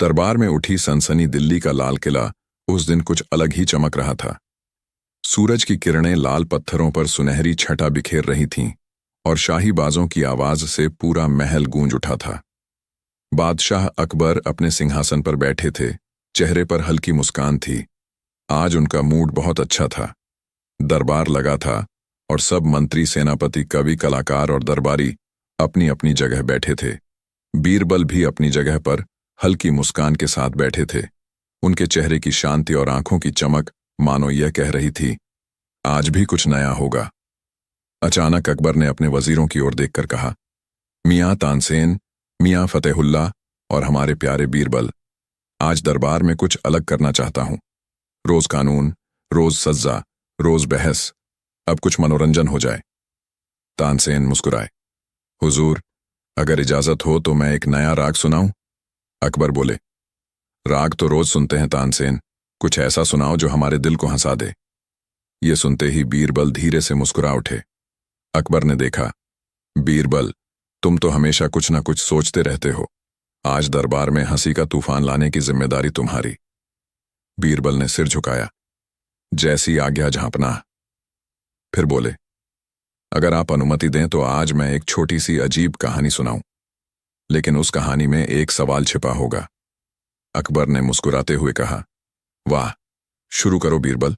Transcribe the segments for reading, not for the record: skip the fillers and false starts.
दरबार में उठी सनसनी दिल्ली का लाल किला उस दिन कुछ अलग ही चमक रहा था। सूरज की किरणें लाल पत्थरों पर सुनहरी छटा बिखेर रही थीं और शाही बाजों की आवाज से पूरा महल गूंज उठा था। बादशाह अकबर अपने सिंहासन पर बैठे थे, चेहरे पर हल्की मुस्कान थी। आज उनका मूड बहुत अच्छा था। दरबार लगा था और सब मंत्री, सेनापति, कवि, कलाकार और दरबारी अपनी अपनी जगह बैठे थे। बीरबल भी अपनी जगह पर हल्की मुस्कान के साथ बैठे थे। उनके चेहरे की शांति और आंखों की चमक मानो यह कह रही थी, आज भी कुछ नया होगा। अचानक अकबर ने अपने वजीरों की ओर देखकर कहा, मियां तानसेन, मियां फतेहुल्ला और हमारे प्यारे बीरबल, आज दरबार में कुछ अलग करना चाहता हूं। रोज कानून, रोज सज्जा, रोज बहस, अब कुछ मनोरंजन हो जाए। तानसेन मुस्कुराए। हुजूर, अगर इजाजत हो तो मैं एक नया राग सुनाऊं? अकबर बोले, राग तो रोज सुनते हैं तानसेन, कुछ ऐसा सुनाओ जो हमारे दिल को हंसा दे। ये सुनते ही बीरबल धीरे से मुस्कुरा उठे। अकबर ने देखा, बीरबल, तुम तो हमेशा कुछ ना कुछ सोचते रहते हो। आज दरबार में हंसी का तूफान लाने की जिम्मेदारी तुम्हारी। बीरबल ने सिर झुकाया, जैसी आज्ञा जहांपनाह। फिर बोले, अगर आप अनुमति दें तो आज मैं एक छोटी सी अजीब कहानी सुनाऊं, लेकिन उस कहानी में एक सवाल छिपा होगा। अकबर ने मुस्कुराते हुए कहा, वाह, शुरू करो बीरबल,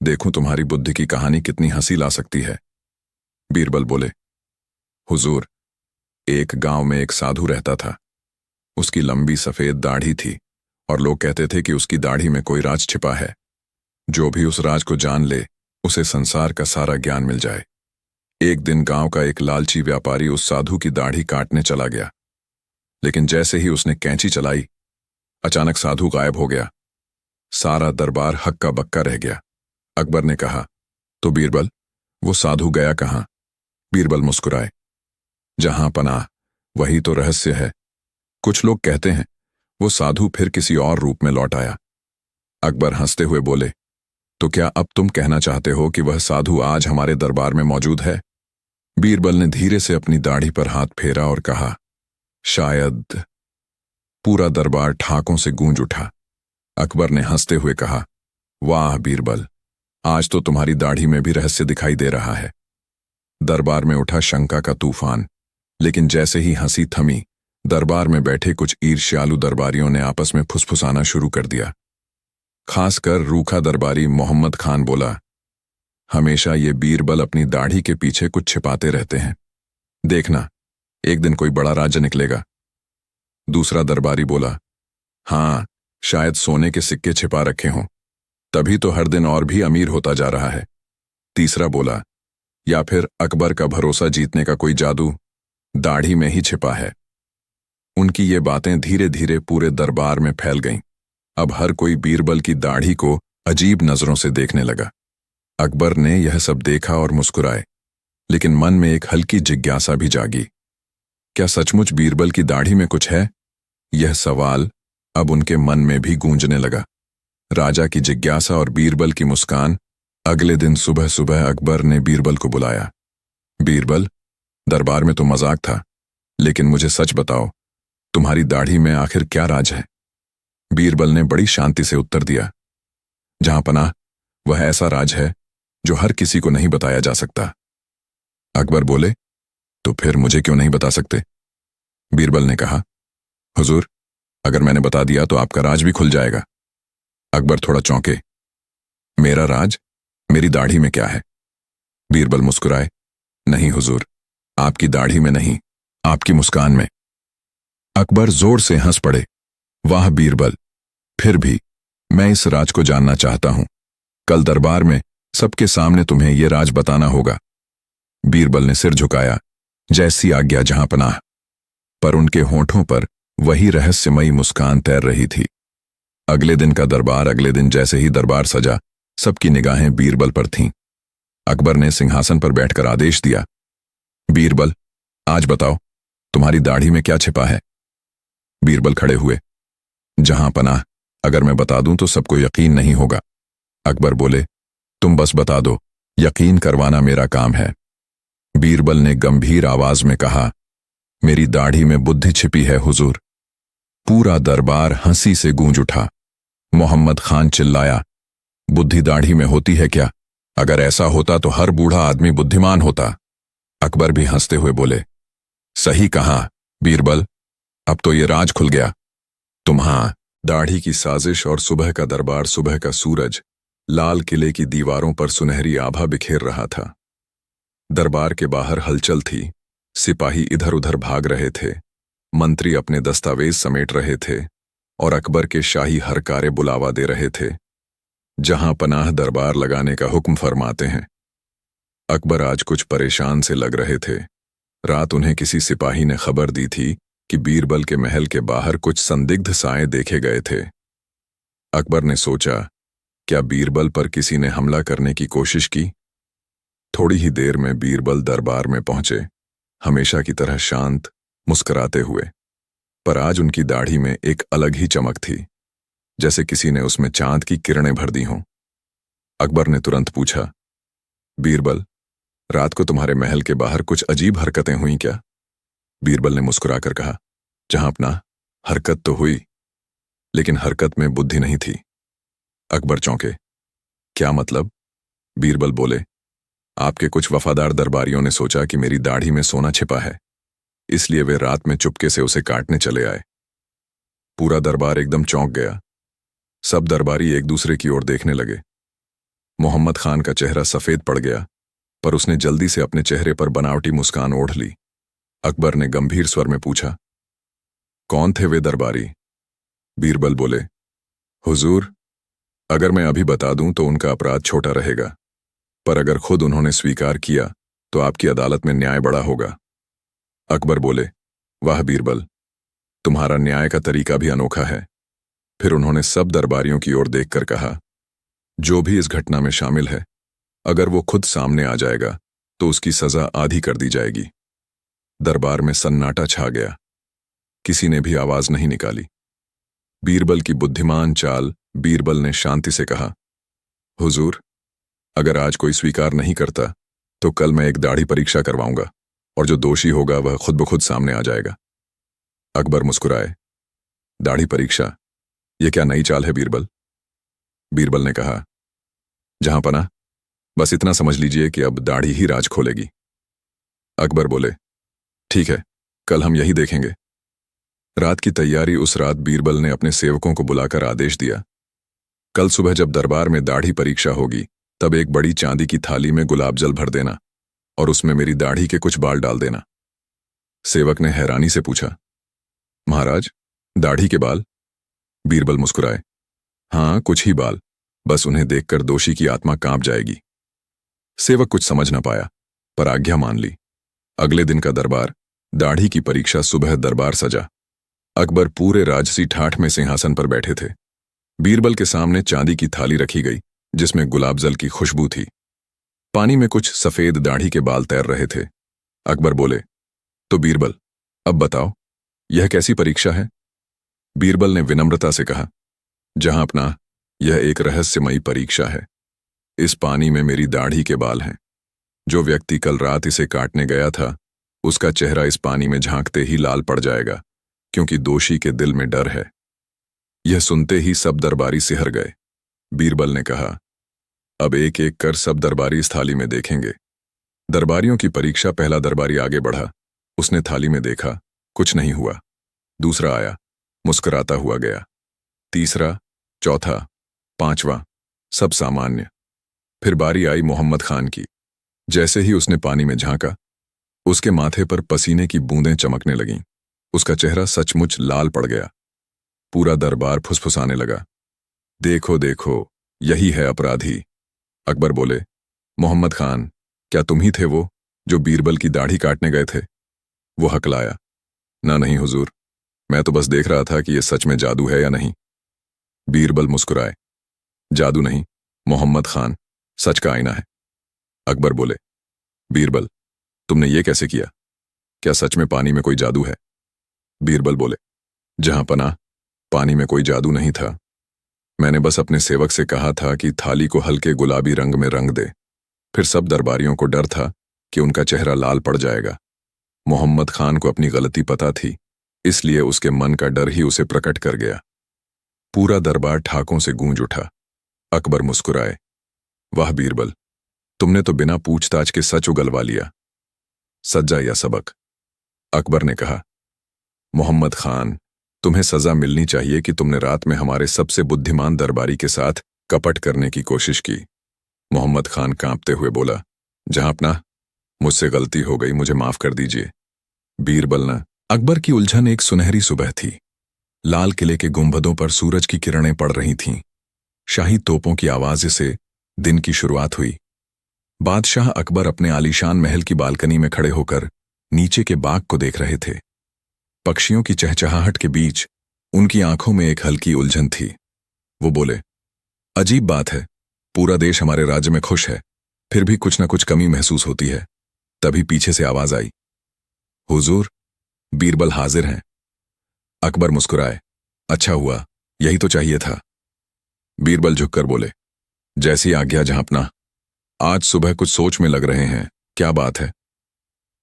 देखूं तुम्हारी बुद्धि की कहानी कितनी हंसी ला सकती है। बीरबल बोले, हुजूर, एक गांव में एक साधु रहता था। उसकी लंबी सफेद दाढ़ी थी और लोग कहते थे कि उसकी दाढ़ी में कोई राज छिपा है। जो भी उस राज को जान ले, उसे संसार का सारा ज्ञान मिल जाए। एक दिन गांव का एक लालची व्यापारी उस साधु की दाढ़ी काटने चला गया, लेकिन जैसे ही उसने कैंची चलाई, अचानक साधु गायब हो गया। सारा दरबार हक्का बक्का रह गया। अकबर ने कहा, तो बीरबल, वो साधु गया कहां? बीरबल मुस्कुराए, जहां पनाह, वही तो रहस्य है। कुछ लोग कहते हैं वो साधु फिर किसी और रूप में लौट आया। अकबर हंसते हुए बोले, तो क्या अब तुम कहना चाहते हो कि वह साधु आज हमारे दरबार में मौजूद है? बीरबल ने धीरे से अपनी दाढ़ी पर हाथ फेरा और कहा, शायद। पूरा दरबार ठाकों से गूंज उठा। अकबर ने हंसते हुए कहा, वाह बीरबल, आज तो तुम्हारी दाढ़ी में भी रहस्य दिखाई दे रहा है। दरबार में उठा शंका का तूफान, लेकिन जैसे ही हंसी थमी, दरबार में बैठे कुछ ईर्ष्यालु दरबारियों ने आपस में फुसफुसाना शुरू कर दिया। खासकर रूखा दरबारी मोहम्मद खान बोला, हमेशा ये बीरबल अपनी दाढ़ी के पीछे कुछ छिपाते रहते हैं। देखना, एक दिन कोई बड़ा राज्य निकलेगा। दूसरा दरबारी बोला, हाँ, शायद सोने के सिक्के छिपा रखे हों, तभी तो हर दिन और भी अमीर होता जा रहा है। तीसरा बोला, या फिर अकबर का भरोसा जीतने का कोई जादू दाढ़ी में ही छिपा है। उनकी ये बातें धीरे धीरे पूरे दरबार में फैल गईं। अब हर कोई बीरबल की दाढ़ी को अजीब नजरों से देखने लगा। अकबर ने यह सब देखा और मुस्कुराए, लेकिन मन में एक हल्की जिज्ञासा भी जागी। क्या सचमुच बीरबल की दाढ़ी में कुछ है? यह सवाल अब उनके मन में भी गूंजने लगा। राजा की जिज्ञासा और बीरबल की मुस्कान। अगले दिन सुबह सुबह अकबर ने बीरबल को बुलाया। बीरबल, दरबार में तो मजाक था, लेकिन मुझे सच बताओ, तुम्हारी दाढ़ी में आखिर क्या राज है? बीरबल ने बड़ी शांति से उत्तर दिया, जहां पनाह, वह ऐसा राज है जो हर किसी को नहीं बताया जा सकता। अकबर बोले, तो फिर मुझे क्यों नहीं बता सकते? बीरबल ने कहा, हुजूर, अगर मैंने बता दिया तो आपका राज भी खुल जाएगा। अकबर थोड़ा चौंके, मेरा राज मेरी दाढ़ी में क्या है? बीरबल मुस्कुराए, नहीं हुजूर, आपकी दाढ़ी में नहीं, आपकी मुस्कान में। अकबर जोर से हंस पड़े, वाह बीरबल, फिर भी मैं इस राज को जानना चाहता हूं। कल दरबार में सबके सामने तुम्हें यह राज बताना होगा। बीरबल ने सिर झुकाया, जैसी आज्ञा जहां पनाह। पर उनके होठों पर वही रहस्यमयी मुस्कान तैर रही थी। अगले दिन का दरबार। अगले दिन जैसे ही दरबार सजा, सबकी निगाहें बीरबल पर थीं। अकबर ने सिंहासन पर बैठकर आदेश दिया, बीरबल, आज बताओ, तुम्हारी दाढ़ी में क्या छिपा है? बीरबल खड़े हुए, जहां पनाह, अगर मैं बता दूं तो सबको यकीन नहीं होगा। अकबर बोले, तुम बस बता दो, यकीन करवाना मेरा काम है। बीरबल ने गंभीर आवाज में कहा, मेरी दाढ़ी में बुद्धि छिपी है हुजूर। पूरा दरबार हंसी से गूंज उठा। मोहम्मद खान चिल्लाया, बुद्धि दाढ़ी में होती है क्या? अगर ऐसा होता तो हर बूढ़ा आदमी बुद्धिमान होता। अकबर भी हंसते हुए बोले, सही कहा बीरबल, अब तो ये राज खुल गया। तुम्हां दाढ़ी की साजिश और सुबह का दरबार। सुबह का सूरज लाल किले की दीवारों पर सुनहरी आभा बिखेर रहा था। दरबार के बाहर हलचल थी। सिपाही इधर उधर भाग रहे थे, मंत्री अपने दस्तावेज समेट रहे थे और अकबर के शाही हरकारे बुलावा दे रहे थे। जहां पनाह दरबार लगाने का हुक्म फरमाते हैं। अकबर आज कुछ परेशान से लग रहे थे। रात उन्हें किसी सिपाही ने खबर दी थी कि बीरबल के महल के बाहर कुछ संदिग्ध साए देखे गए थे। अकबर ने सोचा, क्या बीरबल पर किसी ने हमला करने की कोशिश की? थोड़ी ही देर में बीरबल दरबार में पहुंचे, हमेशा की तरह शांत, मुस्कुराते हुए। पर आज उनकी दाढ़ी में एक अलग ही चमक थी, जैसे किसी ने उसमें चांद की किरणें भर दी हों। अकबर ने तुरंत पूछा, बीरबल, रात को तुम्हारे महल के बाहर कुछ अजीब हरकतें हुई क्या? बीरबल ने मुस्कुराकर कहा, जहां अपना हरकत तो हुई, लेकिन हरकत में बुद्धि नहीं थी। अकबर चौंके, क्या मतलब? बीरबल बोले, आपके कुछ वफादार दरबारियों ने सोचा कि मेरी दाढ़ी में सोना छिपा है, इसलिए वे रात में चुपके से उसे काटने चले आए। पूरा दरबार एकदम चौंक गया। सब दरबारी एक दूसरे की ओर देखने लगे। मोहम्मद खान का चेहरा सफेद पड़ गया, पर उसने जल्दी से अपने चेहरे पर बनावटी मुस्कान ओढ़ ली। अकबर ने गंभीर स्वर में पूछा, कौन थे वे दरबारी? बीरबल बोले, हुजूर, अगर मैं अभी बता दूं तो उनका अपराध छोटा रहेगा, पर अगर खुद उन्होंने स्वीकार किया तो आपकी अदालत में न्याय बड़ा होगा। अकबर बोले, वाह बीरबल, तुम्हारा न्याय का तरीका भी अनोखा है। फिर उन्होंने सब दरबारियों की ओर देखकर कहा, जो भी इस घटना में शामिल है, अगर वो खुद सामने आ जाएगा तो उसकी सजा आधी कर दी जाएगी। दरबार में सन्नाटा छा गया। किसी ने भी आवाज नहीं निकाली। बीरबल की बुद्धिमान चाल। बीरबल ने शांति से कहा, हुजूर, अगर आज कोई स्वीकार नहीं करता तो कल मैं एक दाढ़ी परीक्षा करवाऊंगा और जो दोषी होगा वह खुद ब खुद सामने आ जाएगा। अकबर मुस्कुराए, दाढ़ी परीक्षा, यह क्या नई चाल है बीरबल? बीरबल ने कहा, जहां पना, बस इतना समझ लीजिए कि अब दाढ़ी ही राज खोलेगी। अकबर बोले, ठीक है, कल हम यही देखेंगे। रात की तैयारी। उस रात बीरबल ने अपने सेवकों को बुलाकर आदेश दिया, कल सुबह जब दरबार में दाढ़ी परीक्षा होगी तब एक बड़ी चांदी की थाली में गुलाब जल भर देना और उसमें मेरी दाढ़ी के कुछ बाल डाल देना। सेवक ने हैरानी से पूछा, महाराज, दाढ़ी के बाल? बीरबल मुस्कुराए, हाँ, कुछ ही बाल, बस उन्हें देखकर दोषी की आत्मा कांप जाएगी। सेवक कुछ समझ न पाया, पर आज्ञा मान ली। अगले दिन का दरबार, दाढ़ी की परीक्षा। सुबह दरबार सजा। अकबर पूरे राजसी ठाठ में सिंहासन पर बैठे थे। बीरबल के सामने चांदी की थाली रखी गई, जिसमें गुलाब जल की खुशबू थी। पानी में कुछ सफेद दाढ़ी के बाल तैर रहे थे। अकबर बोले, तो बीरबल, अब बताओ, यह कैसी परीक्षा है? बीरबल ने विनम्रता से कहा, जहां अपना, यह एक रहस्यमयी परीक्षा है। इस पानी में मेरी दाढ़ी के बाल हैं। जो व्यक्ति कल रात इसे काटने गया था, उसका चेहरा इस पानी में झांकते ही लाल पड़ जाएगा, क्योंकि दोषी के दिल में डर है। यह सुनते ही सब दरबारी सिहर गए। बीरबल ने कहा, अब एक एक कर सब दरबारी इस थाली में देखेंगे। दरबारियों की परीक्षा। पहला दरबारी आगे बढ़ा। उसने थाली में देखा, कुछ नहीं हुआ। दूसरा आया, मुस्कुराता हुआ गया। तीसरा, चौथा, पांचवा, सब सामान्य। फिर बारी आई मोहम्मद खान की। जैसे ही उसने पानी में झांका, उसके माथे पर पसीने की बूंदें चमकने लगीं। उसका चेहरा सचमुच लाल पड़ गया। पूरा दरबार फुसफुसाने लगा, देखो देखो, यही है अपराधी। अकबर बोले, मोहम्मद खान, क्या तुम ही थे वो जो बीरबल की दाढ़ी काटने गए थे? वो हकलाया, ना नहीं हुजूर, मैं तो बस देख रहा था कि यह सच में जादू है या नहीं। बीरबल मुस्कुराए, जादू नहीं मोहम्मद खान, सच का आईना है। अकबर बोले, बीरबल, तुमने ये कैसे किया? क्या सच में पानी में कोई जादू है? बीरबल बोले, जहां पनाह, पानी में कोई जादू नहीं था। मैंने बस अपने सेवक से कहा था कि थाली को हल्के गुलाबी रंग में रंग दे। फिर सब दरबारियों को डर था कि उनका चेहरा लाल पड़ जाएगा। मोहम्मद खान को अपनी गलती पता थी, इसलिए उसके मन का डर ही उसे प्रकट कर गया। पूरा दरबार ठाकों से गूंज उठा। अकबर मुस्कुराए। वाह बीरबल, तुमने तो बिना पूछताछ के सच उगलवा लिया। सज्जा या सबक? अकबर ने कहा। मोहम्मद खान, तुम्हें सजा मिलनी चाहिए कि तुमने रात में हमारे सबसे बुद्धिमान दरबारी के साथ कपट करने की कोशिश की। मोहम्मद खान कांपते हुए बोला, जहांपनाह, मुझसे गलती हो गई, मुझे माफ कर दीजिए। बीरबल न। अकबर की उलझन एक सुनहरी सुबह थी। लाल किले के गुंबदों पर सूरज की किरणें पड़ रही थीं। शाही तोपों की आवाज से दिन की शुरुआत हुई। बादशाह अकबर अपने आलीशान महल की बालकनी में खड़े होकर नीचे के बाग को देख रहे थे। पक्षियों की चहचहाहट के बीच उनकी आंखों में एक हल्की उलझन थी। वो बोले, अजीब बात है, पूरा देश हमारे राज्य में खुश है, फिर भी कुछ न कुछ कमी महसूस होती है। तभी पीछे से आवाज आई, हुजूर, बीरबल हाजिर हैं। अकबर मुस्कुराए। अच्छा हुआ, यही तो चाहिए था। बीरबल झुककर बोले, जैसी आज्ञा जहांपनाह। आज सुबह कुछ सोच में लग रहे हैं, क्या बात है?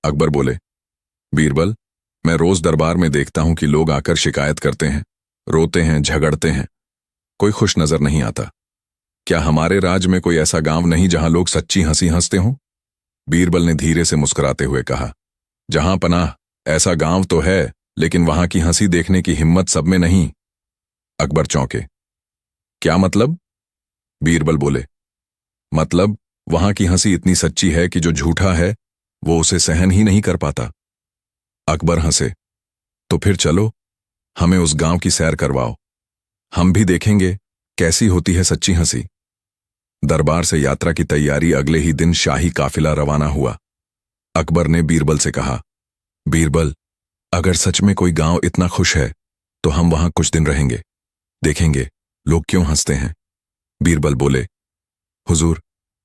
अकबर बोले, बीरबल, मैं रोज दरबार में देखता हूं कि लोग आकर शिकायत करते हैं, रोते हैं, झगड़ते हैं, कोई खुश नजर नहीं आता। क्या हमारे राज्य में कोई ऐसा गांव नहीं जहां लोग सच्ची हंसी हंसते हों? बीरबल ने धीरे से मुस्कुराते हुए कहा, जहांपनाह, ऐसा गांव तो है, लेकिन वहां की हंसी देखने की हिम्मत सब में नहीं। अकबर चौंके। क्या मतलब? बीरबल बोले, मतलब वहां की हंसी इतनी सच्ची है कि जो झूठा है वो उसे सहन ही नहीं कर पाता। अकबर हंसे। तो फिर चलो, हमें उस गांव की सैर करवाओ, हम भी देखेंगे कैसी होती है सच्ची हंसी। दरबार से यात्रा की तैयारी अगले ही दिन शाही काफिला रवाना हुआ। अकबर ने बीरबल से कहा, बीरबल, अगर सच में कोई गांव इतना खुश है तो हम वहां कुछ दिन रहेंगे, देखेंगे लोग क्यों हंसते हैं। बीरबल बोले, हुजूर,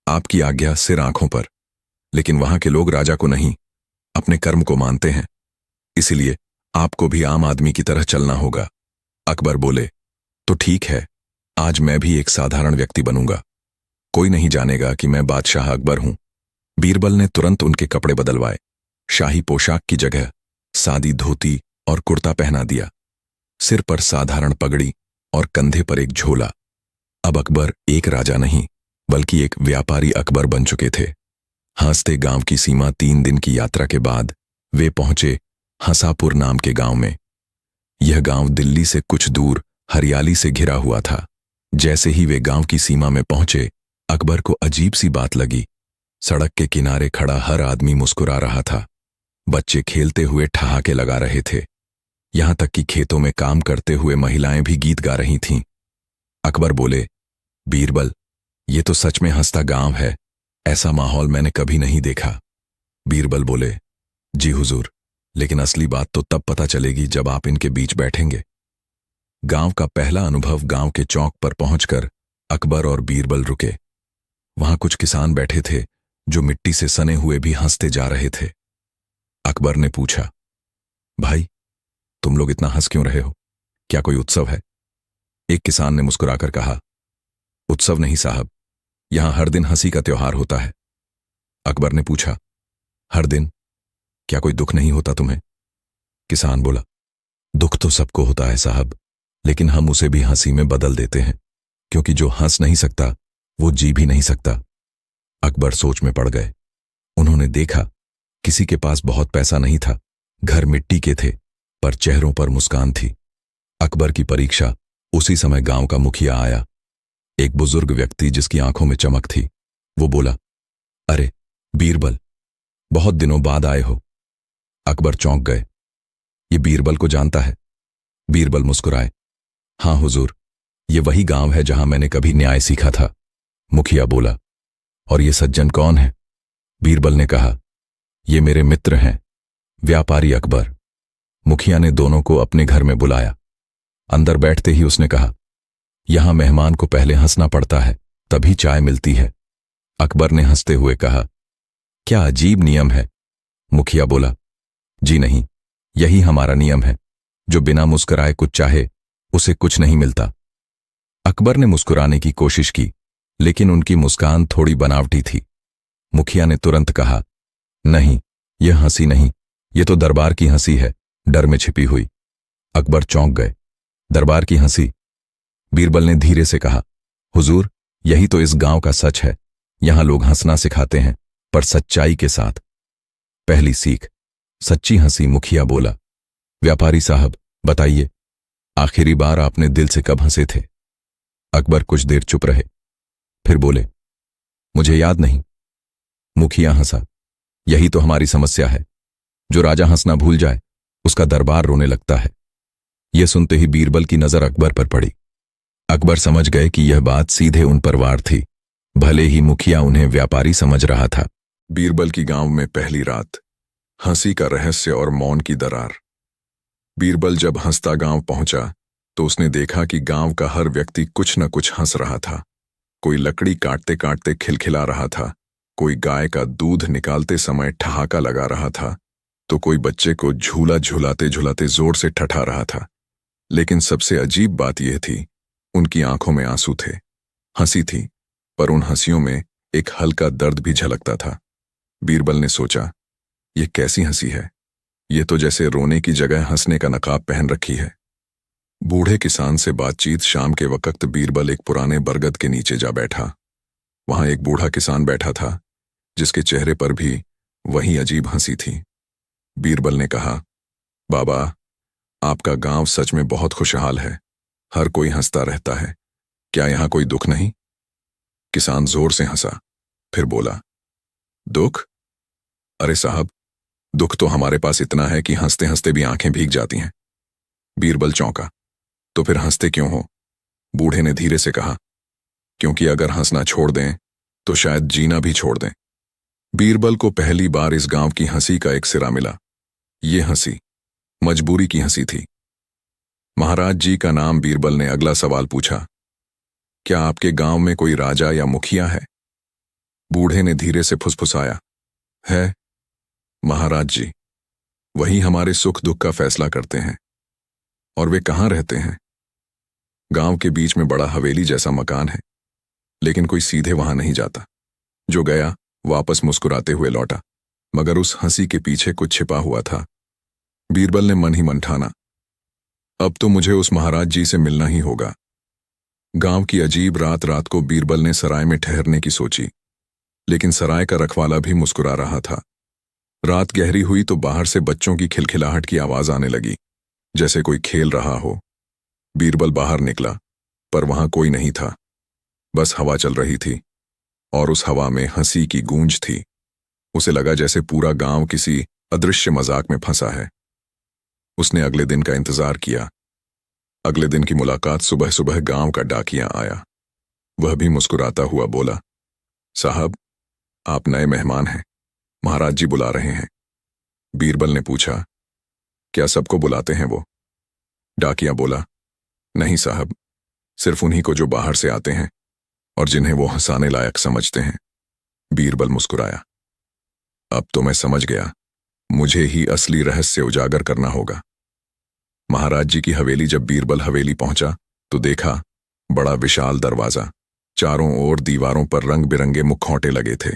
आपकी आज्ञा सिर आंखों पर, लेकिन वहां के लोग राजा को नहीं, अपने कर्म को मानते हैं, इसीलिए आपको भी आम आदमी की तरह चलना होगा। अकबर बोले, तो ठीक है, आज मैं भी एक साधारण व्यक्ति बनूंगा, कोई नहीं जानेगा कि मैं बादशाह अकबर हूं। बीरबल ने तुरंत उनके कपड़े बदलवाए। शाही पोशाक की जगह सादी धोती और कुर्ता पहना दिया, सिर पर साधारण पगड़ी और कंधे पर एक झोला। अब अकबर एक राजा नहीं बल्कि एक व्यापारी अकबर बन चुके थे। हंसते गांव की सीमा 3 दिन की यात्रा के बाद वे पहुंचे हंसापुर नाम के गांव में। यह गांव दिल्ली से कुछ दूर हरियाली से घिरा हुआ था। जैसे ही वे गांव की सीमा में पहुंचे, अकबर को अजीब सी बात लगी। सड़क के किनारे खड़ा हर आदमी मुस्कुरा रहा था। बच्चे खेलते हुए ठहाके लगा रहे थे। यहां तक कि खेतों में काम करते हुए महिलाएं भी गीत गा रही थीं। अकबर बोले, बीरबल, ये तो सच में हंसता गांव है, ऐसा माहौल मैंने कभी नहीं देखा। बीरबल बोले, जी हुजूर, लेकिन असली बात तो तब पता चलेगी जब आप इनके बीच बैठेंगे। गांव का पहला अनुभव गांव के चौक पर पहुंचकर अकबर और बीरबल रुके। वहां कुछ किसान बैठे थे जो मिट्टी से सने हुए भी हंसते जा रहे थे। अकबर ने पूछा, भाई, तुम लोग इतना हंस क्यों रहे हो? क्या कोई उत्सव है? एक किसान ने मुस्कुराकर कहा, उत्सव नहीं साहब, यहां हर दिन हंसी का त्योहार होता है। अकबर ने पूछा, हर दिन? क्या कोई दुख नहीं होता तुम्हें? किसान बोला, दुख तो सबको होता है साहब, लेकिन हम उसे भी हंसी में बदल देते हैं, क्योंकि जो हंस नहीं सकता वो जी भी नहीं सकता। अकबर सोच में पड़ गए। उन्होंने देखा किसी के पास बहुत पैसा नहीं था, घर मिट्टी के थे, पर चेहरों पर मुस्कान थी। अकबर की परीक्षा उसी समय गांव का मुखिया आया, एक बुजुर्ग व्यक्ति जिसकी आंखों में चमक थी। वो बोला, अरे बीरबल, बहुत दिनों बाद आए हो। अकबर चौंक गए। ये बीरबल को जानता है? बीरबल मुस्कुराए, हां हुजूर, ये वही गांव है जहां मैंने कभी न्याय सीखा था। मुखिया बोला, और ये सज्जन कौन है? बीरबल ने कहा, ये मेरे मित्र हैं, व्यापारी अकबर। मुखिया ने दोनों को अपने घर में बुलाया। अंदर बैठते ही उसने कहा, यहां मेहमान को पहले हंसना पड़ता है, तभी चाय मिलती है। अकबर ने हंसते हुए कहा, क्या अजीब नियम है। मुखिया बोला, जी नहीं, यही हमारा नियम है, जो बिना मुस्कुराए कुछ चाहे उसे कुछ नहीं मिलता। अकबर ने मुस्कुराने की कोशिश की, लेकिन उनकी मुस्कान थोड़ी बनावटी थी। मुखिया ने तुरंत कहा, नहीं, यह हंसी नहीं, ये तो दरबार की हंसी है, डर में छिपी हुई। अकबर चौंक गए। दरबार की हंसी। बीरबल ने धीरे से कहा, हुजूर, यही तो इस गांव का सच है। यहां लोग हंसना सिखाते हैं, पर सच्चाई के साथ। पहली सीख, सच्ची हंसी। मुखिया बोला, व्यापारी साहब, बताइए, आखिरी बार आपने दिल से कब हंसे थे? अकबर कुछ देर चुप रहे, फिर बोले, मुझे याद नहीं। मुखिया हंसा। यही तो हमारी समस्या है। जो राजा हंसना भूल जाए, उसका दरबार रोने लगता है। यह सुनते ही बीरबल की नजर अकबर पर पड़ी। अकबर समझ गए कि यह बात सीधे उन पर वार थी, भले ही मुखिया उन्हें व्यापारी समझ रहा था। बीरबल की गांव में पहली रात, हंसी का रहस्य और मौन की दरार। बीरबल जब हंसता गांव पहुंचा तो उसने देखा कि गांव का हर व्यक्ति कुछ न कुछ हंस रहा था। कोई लकड़ी काटते काटते खिलखिला रहा था, कोई गाय का दूध निकालते समय ठहाका लगा रहा था, तो कोई बच्चे को झूला झुलाते झुलाते जोर से ठठा रहा था। लेकिन सबसे अजीब बात यह थी, उनकी आंखों में आंसू थे। हंसी थी, पर उन हंसियों में एक हल्का दर्द भी झलकता था। बीरबल ने सोचा, यह कैसी हंसी है? ये तो जैसे रोने की जगह हंसने का नकाब पहन रखी है। बूढ़े किसान से बातचीत। शाम के वक्त बीरबल एक पुराने बरगद के नीचे जा बैठा। वहां एक बूढ़ा किसान बैठा था, जिसके चेहरे पर भी वही अजीब हंसी थी। बीरबल ने कहा, बाबा, आपका गांव सच में बहुत खुशहाल है। हर कोई हंसता रहता है। क्या यहां कोई दुख नहीं? किसान जोर से हंसा, फिर बोला, दुख? अरे साहब, दुख तो हमारे पास इतना है कि हंसते हंसते भी आंखें भीग जाती हैं। बीरबल चौंका, तो फिर हंसते क्यों हो? बूढ़े ने धीरे से कहा, क्योंकि अगर हंसना छोड़ दें तो शायद जीना भी छोड़ दें। बीरबल को पहली बार इस गांव की हंसी का एक सिरा मिला। ये हंसी मजबूरी की हंसी थी। महाराज जी का नाम बीरबल ने अगला सवाल पूछा, क्या आपके गांव में कोई राजा या मुखिया है? बूढ़े ने धीरे से फुसफुसाया, है महाराज जी, वही हमारे सुख दुख का फैसला करते हैं। और वे कहाँ रहते हैं? गांव के बीच में बड़ा हवेली जैसा मकान है, लेकिन कोई सीधे वहां नहीं जाता। जो गया वापस मुस्कुराते हुए लौटा, मगर उस हंसी के पीछे कुछ छिपा हुआ था। बीरबल ने मन ही मन ठाना, अब तो मुझे उस महाराज जी से मिलना ही होगा। गांव की अजीब रात रात को बीरबल ने सराय में ठहरने की सोची, लेकिन सराय का रखवाला भी मुस्कुरा रहा था। रात गहरी हुई तो बाहर से बच्चों की खिलखिलाहट की आवाज आने लगी, जैसे कोई खेल रहा हो। बीरबल बाहर निकला, पर वहां कोई नहीं था। बस हवा चल रही थी, और उस हवा में हंसी की गूंज थी। उसे लगा जैसे पूरा गांव किसी अदृश्य मजाक में फंसा है। उसने अगले दिन का इंतजार किया। अगले दिन की मुलाकात सुबह सुबह गांव का डाकिया आया। वह भी मुस्कुराता हुआ बोला, साहब, आप नए मेहमान हैं, महाराज जी बुला रहे हैं। बीरबल ने पूछा, क्या सबको बुलाते हैं वो? डाकिया बोला, नहीं साहब, सिर्फ उन्हीं को जो बाहर से आते हैं और जिन्हें वो हंसाने लायक समझते हैं। बीरबल मुस्कुराया, अब तो मैं समझ गया, मुझे ही असली रहस्य उजागर करना होगा। महाराज जी की हवेली। जब बीरबल हवेली पहुंचा तो देखा बड़ा विशाल दरवाजा। चारों ओर दीवारों पर रंग बिरंगे मुखौटे लगे थे।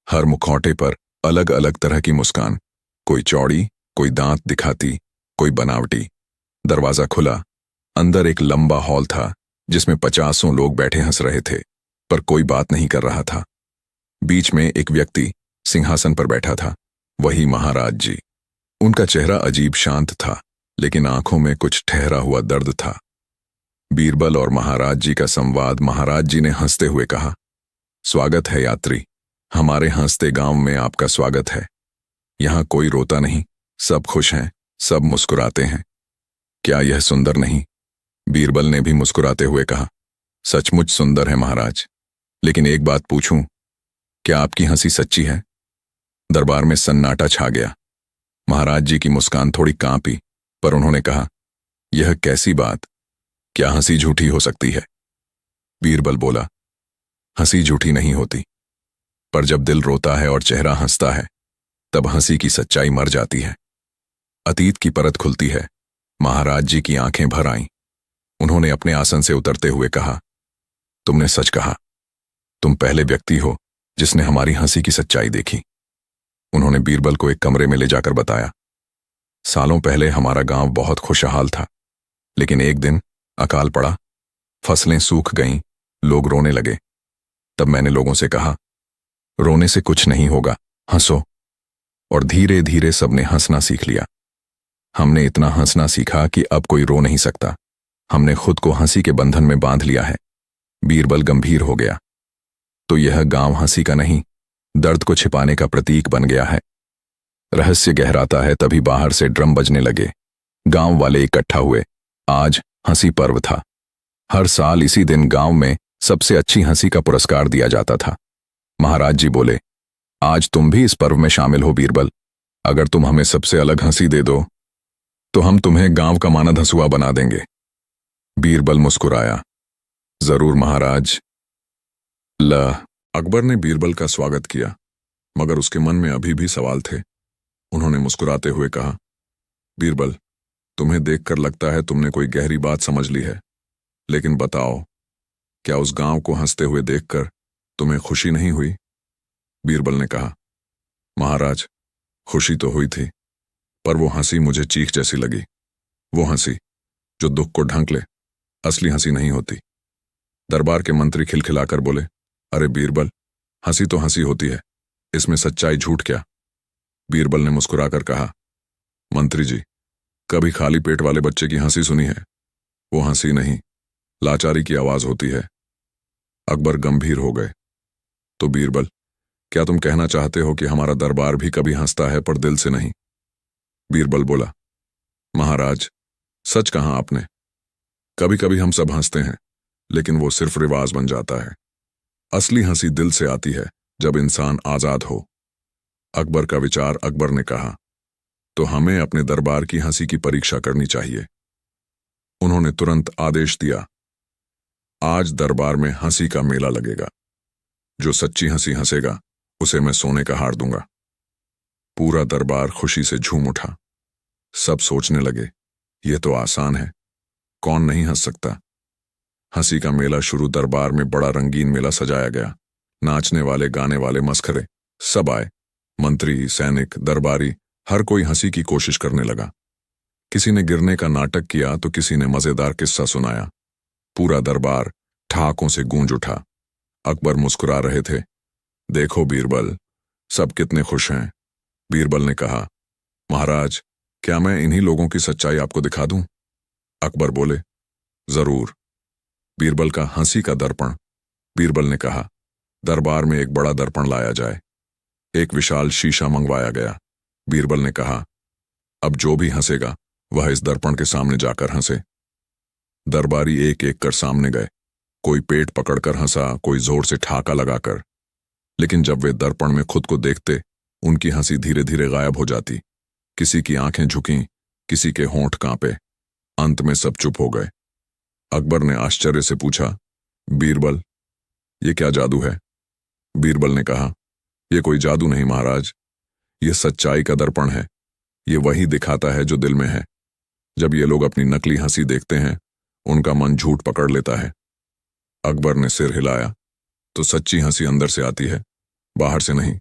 हर मुखौटे पर अलग अलग तरह की मुस्कान, कोई चौड़ी, कोई दांत दिखाती, कोई बनावटी। दरवाजा खुला। अंदर एक लंबा हॉल था, जिसमें 50 लोग बैठे हंस रहे थे, पर कोई बात नहीं कर रहा था। बीच में एक व्यक्ति सिंहासन पर बैठा था, वही महाराज जी। उनका चेहरा अजीब शांत था, लेकिन आंखों में कुछ ठहरा हुआ दर्द था। बीरबल और महाराज जी का संवाद। महाराज जी ने हंसते हुए कहा, स्वागत है यात्री, हमारे हंसते गांव में आपका स्वागत है। यहां कोई रोता नहीं, सब खुश हैं, सब मुस्कुराते हैं। क्या यह सुंदर नहीं? बीरबल ने भी मुस्कुराते हुए कहा, सचमुच सुंदर है महाराज, लेकिन एक बात पूछूं, क्या आपकी हंसी सच्ची है? दरबार में सन्नाटा छा गया। महाराज जी की मुस्कान थोड़ी कांपी, पर उन्होंने कहा, यह कैसी बात? क्या हंसी झूठी हो सकती है? बीरबल बोला, हंसी झूठी नहीं होती, पर जब दिल रोता है और चेहरा हंसता है, तब हंसी की सच्चाई मर जाती है। अतीत की परत खुलती है। महाराज जी की आंखें भर आईं। उन्होंने अपने आसन से उतरते हुए कहा, तुमने सच कहा, तुम पहले व्यक्ति हो जिसने हमारी हंसी की सच्चाई देखी। उन्होंने बीरबल को एक कमरे में ले जाकर बताया, सालों पहले हमारा गांव बहुत खुशहाल था, लेकिन एक दिन अकाल पड़ा, फसलें सूख गईं, लोग रोने लगे। तब मैंने लोगों से कहा, रोने से कुछ नहीं होगा, हंसो। और धीरे धीरे सबने हंसना सीख लिया। हमने इतना हंसना सीखा कि अब कोई रो नहीं सकता। हमने खुद को हंसी के बंधन में बांध लिया है। बीरबल गंभीर हो गया। तो यह गांव हंसी का नहीं, दर्द को छिपाने का प्रतीक बन गया है। रहस्य गहराता है तभी बाहर से ड्रम बजने लगे। गांव वाले इकट्ठा हुए। आज हंसी पर्व था। हर साल इसी दिन गांव में सबसे अच्छी हंसी का पुरस्कार दिया जाता था। महाराज जी बोले, आज तुम भी इस पर्व में शामिल हो बीरबल। अगर तुम हमें सबसे अलग हंसी दे दो तो हम तुम्हें गांव का मानद हंसुआ बना देंगे। बीरबल मुस्कुराया, जरूर महाराज। अकबर ने बीरबल का स्वागत किया, मगर उसके मन में अभी भी सवाल थे। उन्होंने मुस्कुराते हुए कहा, बीरबल, तुम्हें देखकर लगता है तुमने कोई गहरी बात समझ ली है, लेकिन बताओ, क्या उस गांव को हंसते हुए देखकर तुम्हें खुशी नहीं हुई? बीरबल ने कहा, महाराज, खुशी तो हुई थी, पर वो हंसी मुझे चीख जैसी लगी। वो हंसी जो दुख को ढंक ले, असली हंसी नहीं होती। दरबार के मंत्री खिलखिलाकर बोले, अरे बीरबल, हंसी तो हंसी होती है, इसमें सच्चाई झूठ क्या? बीरबल ने मुस्कुराकर कहा, मंत्री जी, कभी खाली पेट वाले बच्चे की हंसी सुनी है? वो हंसी नहीं, लाचारी की आवाज होती है। अकबर गंभीर हो गए। तो बीरबल, क्या तुम कहना चाहते हो कि हमारा दरबार भी कभी हंसता है पर दिल से नहीं? बीरबल बोला, महाराज, सच कहा आपने। कभी कभी हम सब हंसते हैं, लेकिन वो सिर्फ रिवाज बन जाता है। असली हंसी दिल से आती है, जब इंसान आजाद हो। अकबर का विचार। अकबर ने कहा, तो हमें अपने दरबार की हंसी की परीक्षा करनी चाहिए। उन्होंने तुरंत आदेश दिया, आज दरबार में हंसी का मेला लगेगा। जो सच्ची हंसी हंसेगा उसे मैं सोने का हार दूंगा। पूरा दरबार खुशी से झूम उठा। सब सोचने लगे, यह तो आसान है, कौन नहीं हंस सकता। हंसी का मेला शुरू। दरबार में बड़ा रंगीन मेला सजाया गया। नाचने वाले, गाने वाले, मस्खरे सब आए। मंत्री, सैनिक, दरबारी, हर कोई हंसी की कोशिश करने लगा। किसी ने गिरने का नाटक किया तो किसी ने मजेदार किस्सा सुनाया। पूरा दरबार ठहाकों से गूंज उठा। अकबर मुस्कुरा रहे थे। देखो बीरबल, सब कितने खुश हैं। बीरबल ने कहा, महाराज, क्या मैं इन्हीं लोगों की सच्चाई आपको दिखा दूं? अकबर बोले, जरूर। बीरबल का हंसी का दर्पण। बीरबल ने कहा, दरबार में एक बड़ा दर्पण लाया जाए। एक विशाल शीशा मंगवाया गया। बीरबल ने कहा, अब जो भी हंसेगा वह इस दर्पण के सामने जाकर हंसे। दरबारी एक एक कर सामने गए। कोई पेट पकड़कर हंसा, कोई जोर से ठहाका लगाकर। लेकिन जब वे दर्पण में खुद को देखते, उनकी हंसी धीरे धीरे गायब हो जाती। किसी की आंखें झुकीं, किसी के होंठ कांपे। अंत में सब चुप हो गए। अकबर ने आश्चर्य से पूछा, बीरबल, ये क्या जादू है? बीरबल ने कहा, यह कोई जादू नहीं महाराज, यह सच्चाई का दर्पण है। ये वही दिखाता है जो दिल में है। जब ये लोग अपनी नकली हंसी देखते हैं, उनका मन झूठ पकड़ लेता है। अकबर ने सिर हिलाया, तो सच्ची हंसी अंदर से आती है, बाहर से नहीं।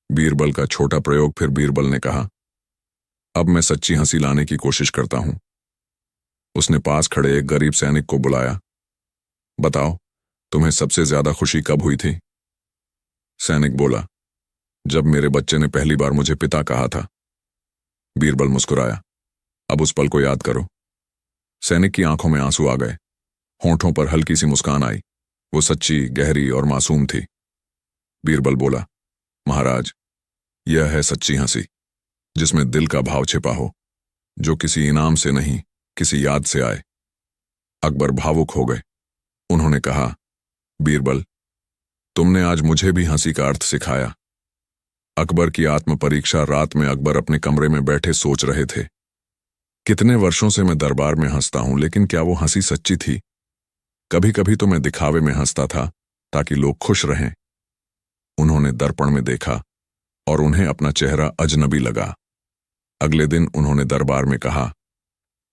बीरबल का छोटा प्रयोग। फिर बीरबल ने कहा, अब मैं सच्ची हंसी लाने की कोशिश करता हूं। उसने पास खड़े एक गरीब सैनिक को बुलाया। बताओ, तुम्हें सबसे ज्यादा खुशी कब हुई थी? सैनिक बोला, जब मेरे बच्चे ने पहली बार मुझे पिता कहा था। बीरबल मुस्कुराया, अब उस पल को याद करो। सैनिक की आंखों में आंसू आ गए। होंठों पर हल्की सी मुस्कान आई। वो सच्ची, गहरी और मासूम थी। बीरबल बोला, महाराज, यह है सच्ची हंसी, जिसमें दिल का भाव छिपा हो, जो किसी इनाम से नहीं, किसी याद से आए। अकबर भावुक हो गए। उन्होंने कहा, बीरबल, तुमने आज मुझे भी हंसी का अर्थ सिखाया। अकबर की आत्म परीक्षा। रात में अकबर अपने कमरे में बैठे सोच रहे थे, कितने वर्षों से मैं दरबार में हंसता हूं, लेकिन क्या वो हंसी सच्ची थी? कभी कभी तो मैं दिखावे में हंसता था ताकि लोग खुश रहें। उन्होंने दर्पण में देखा और उन्हें अपना चेहरा अजनबी लगा। अगले दिन उन्होंने दरबार में कहा,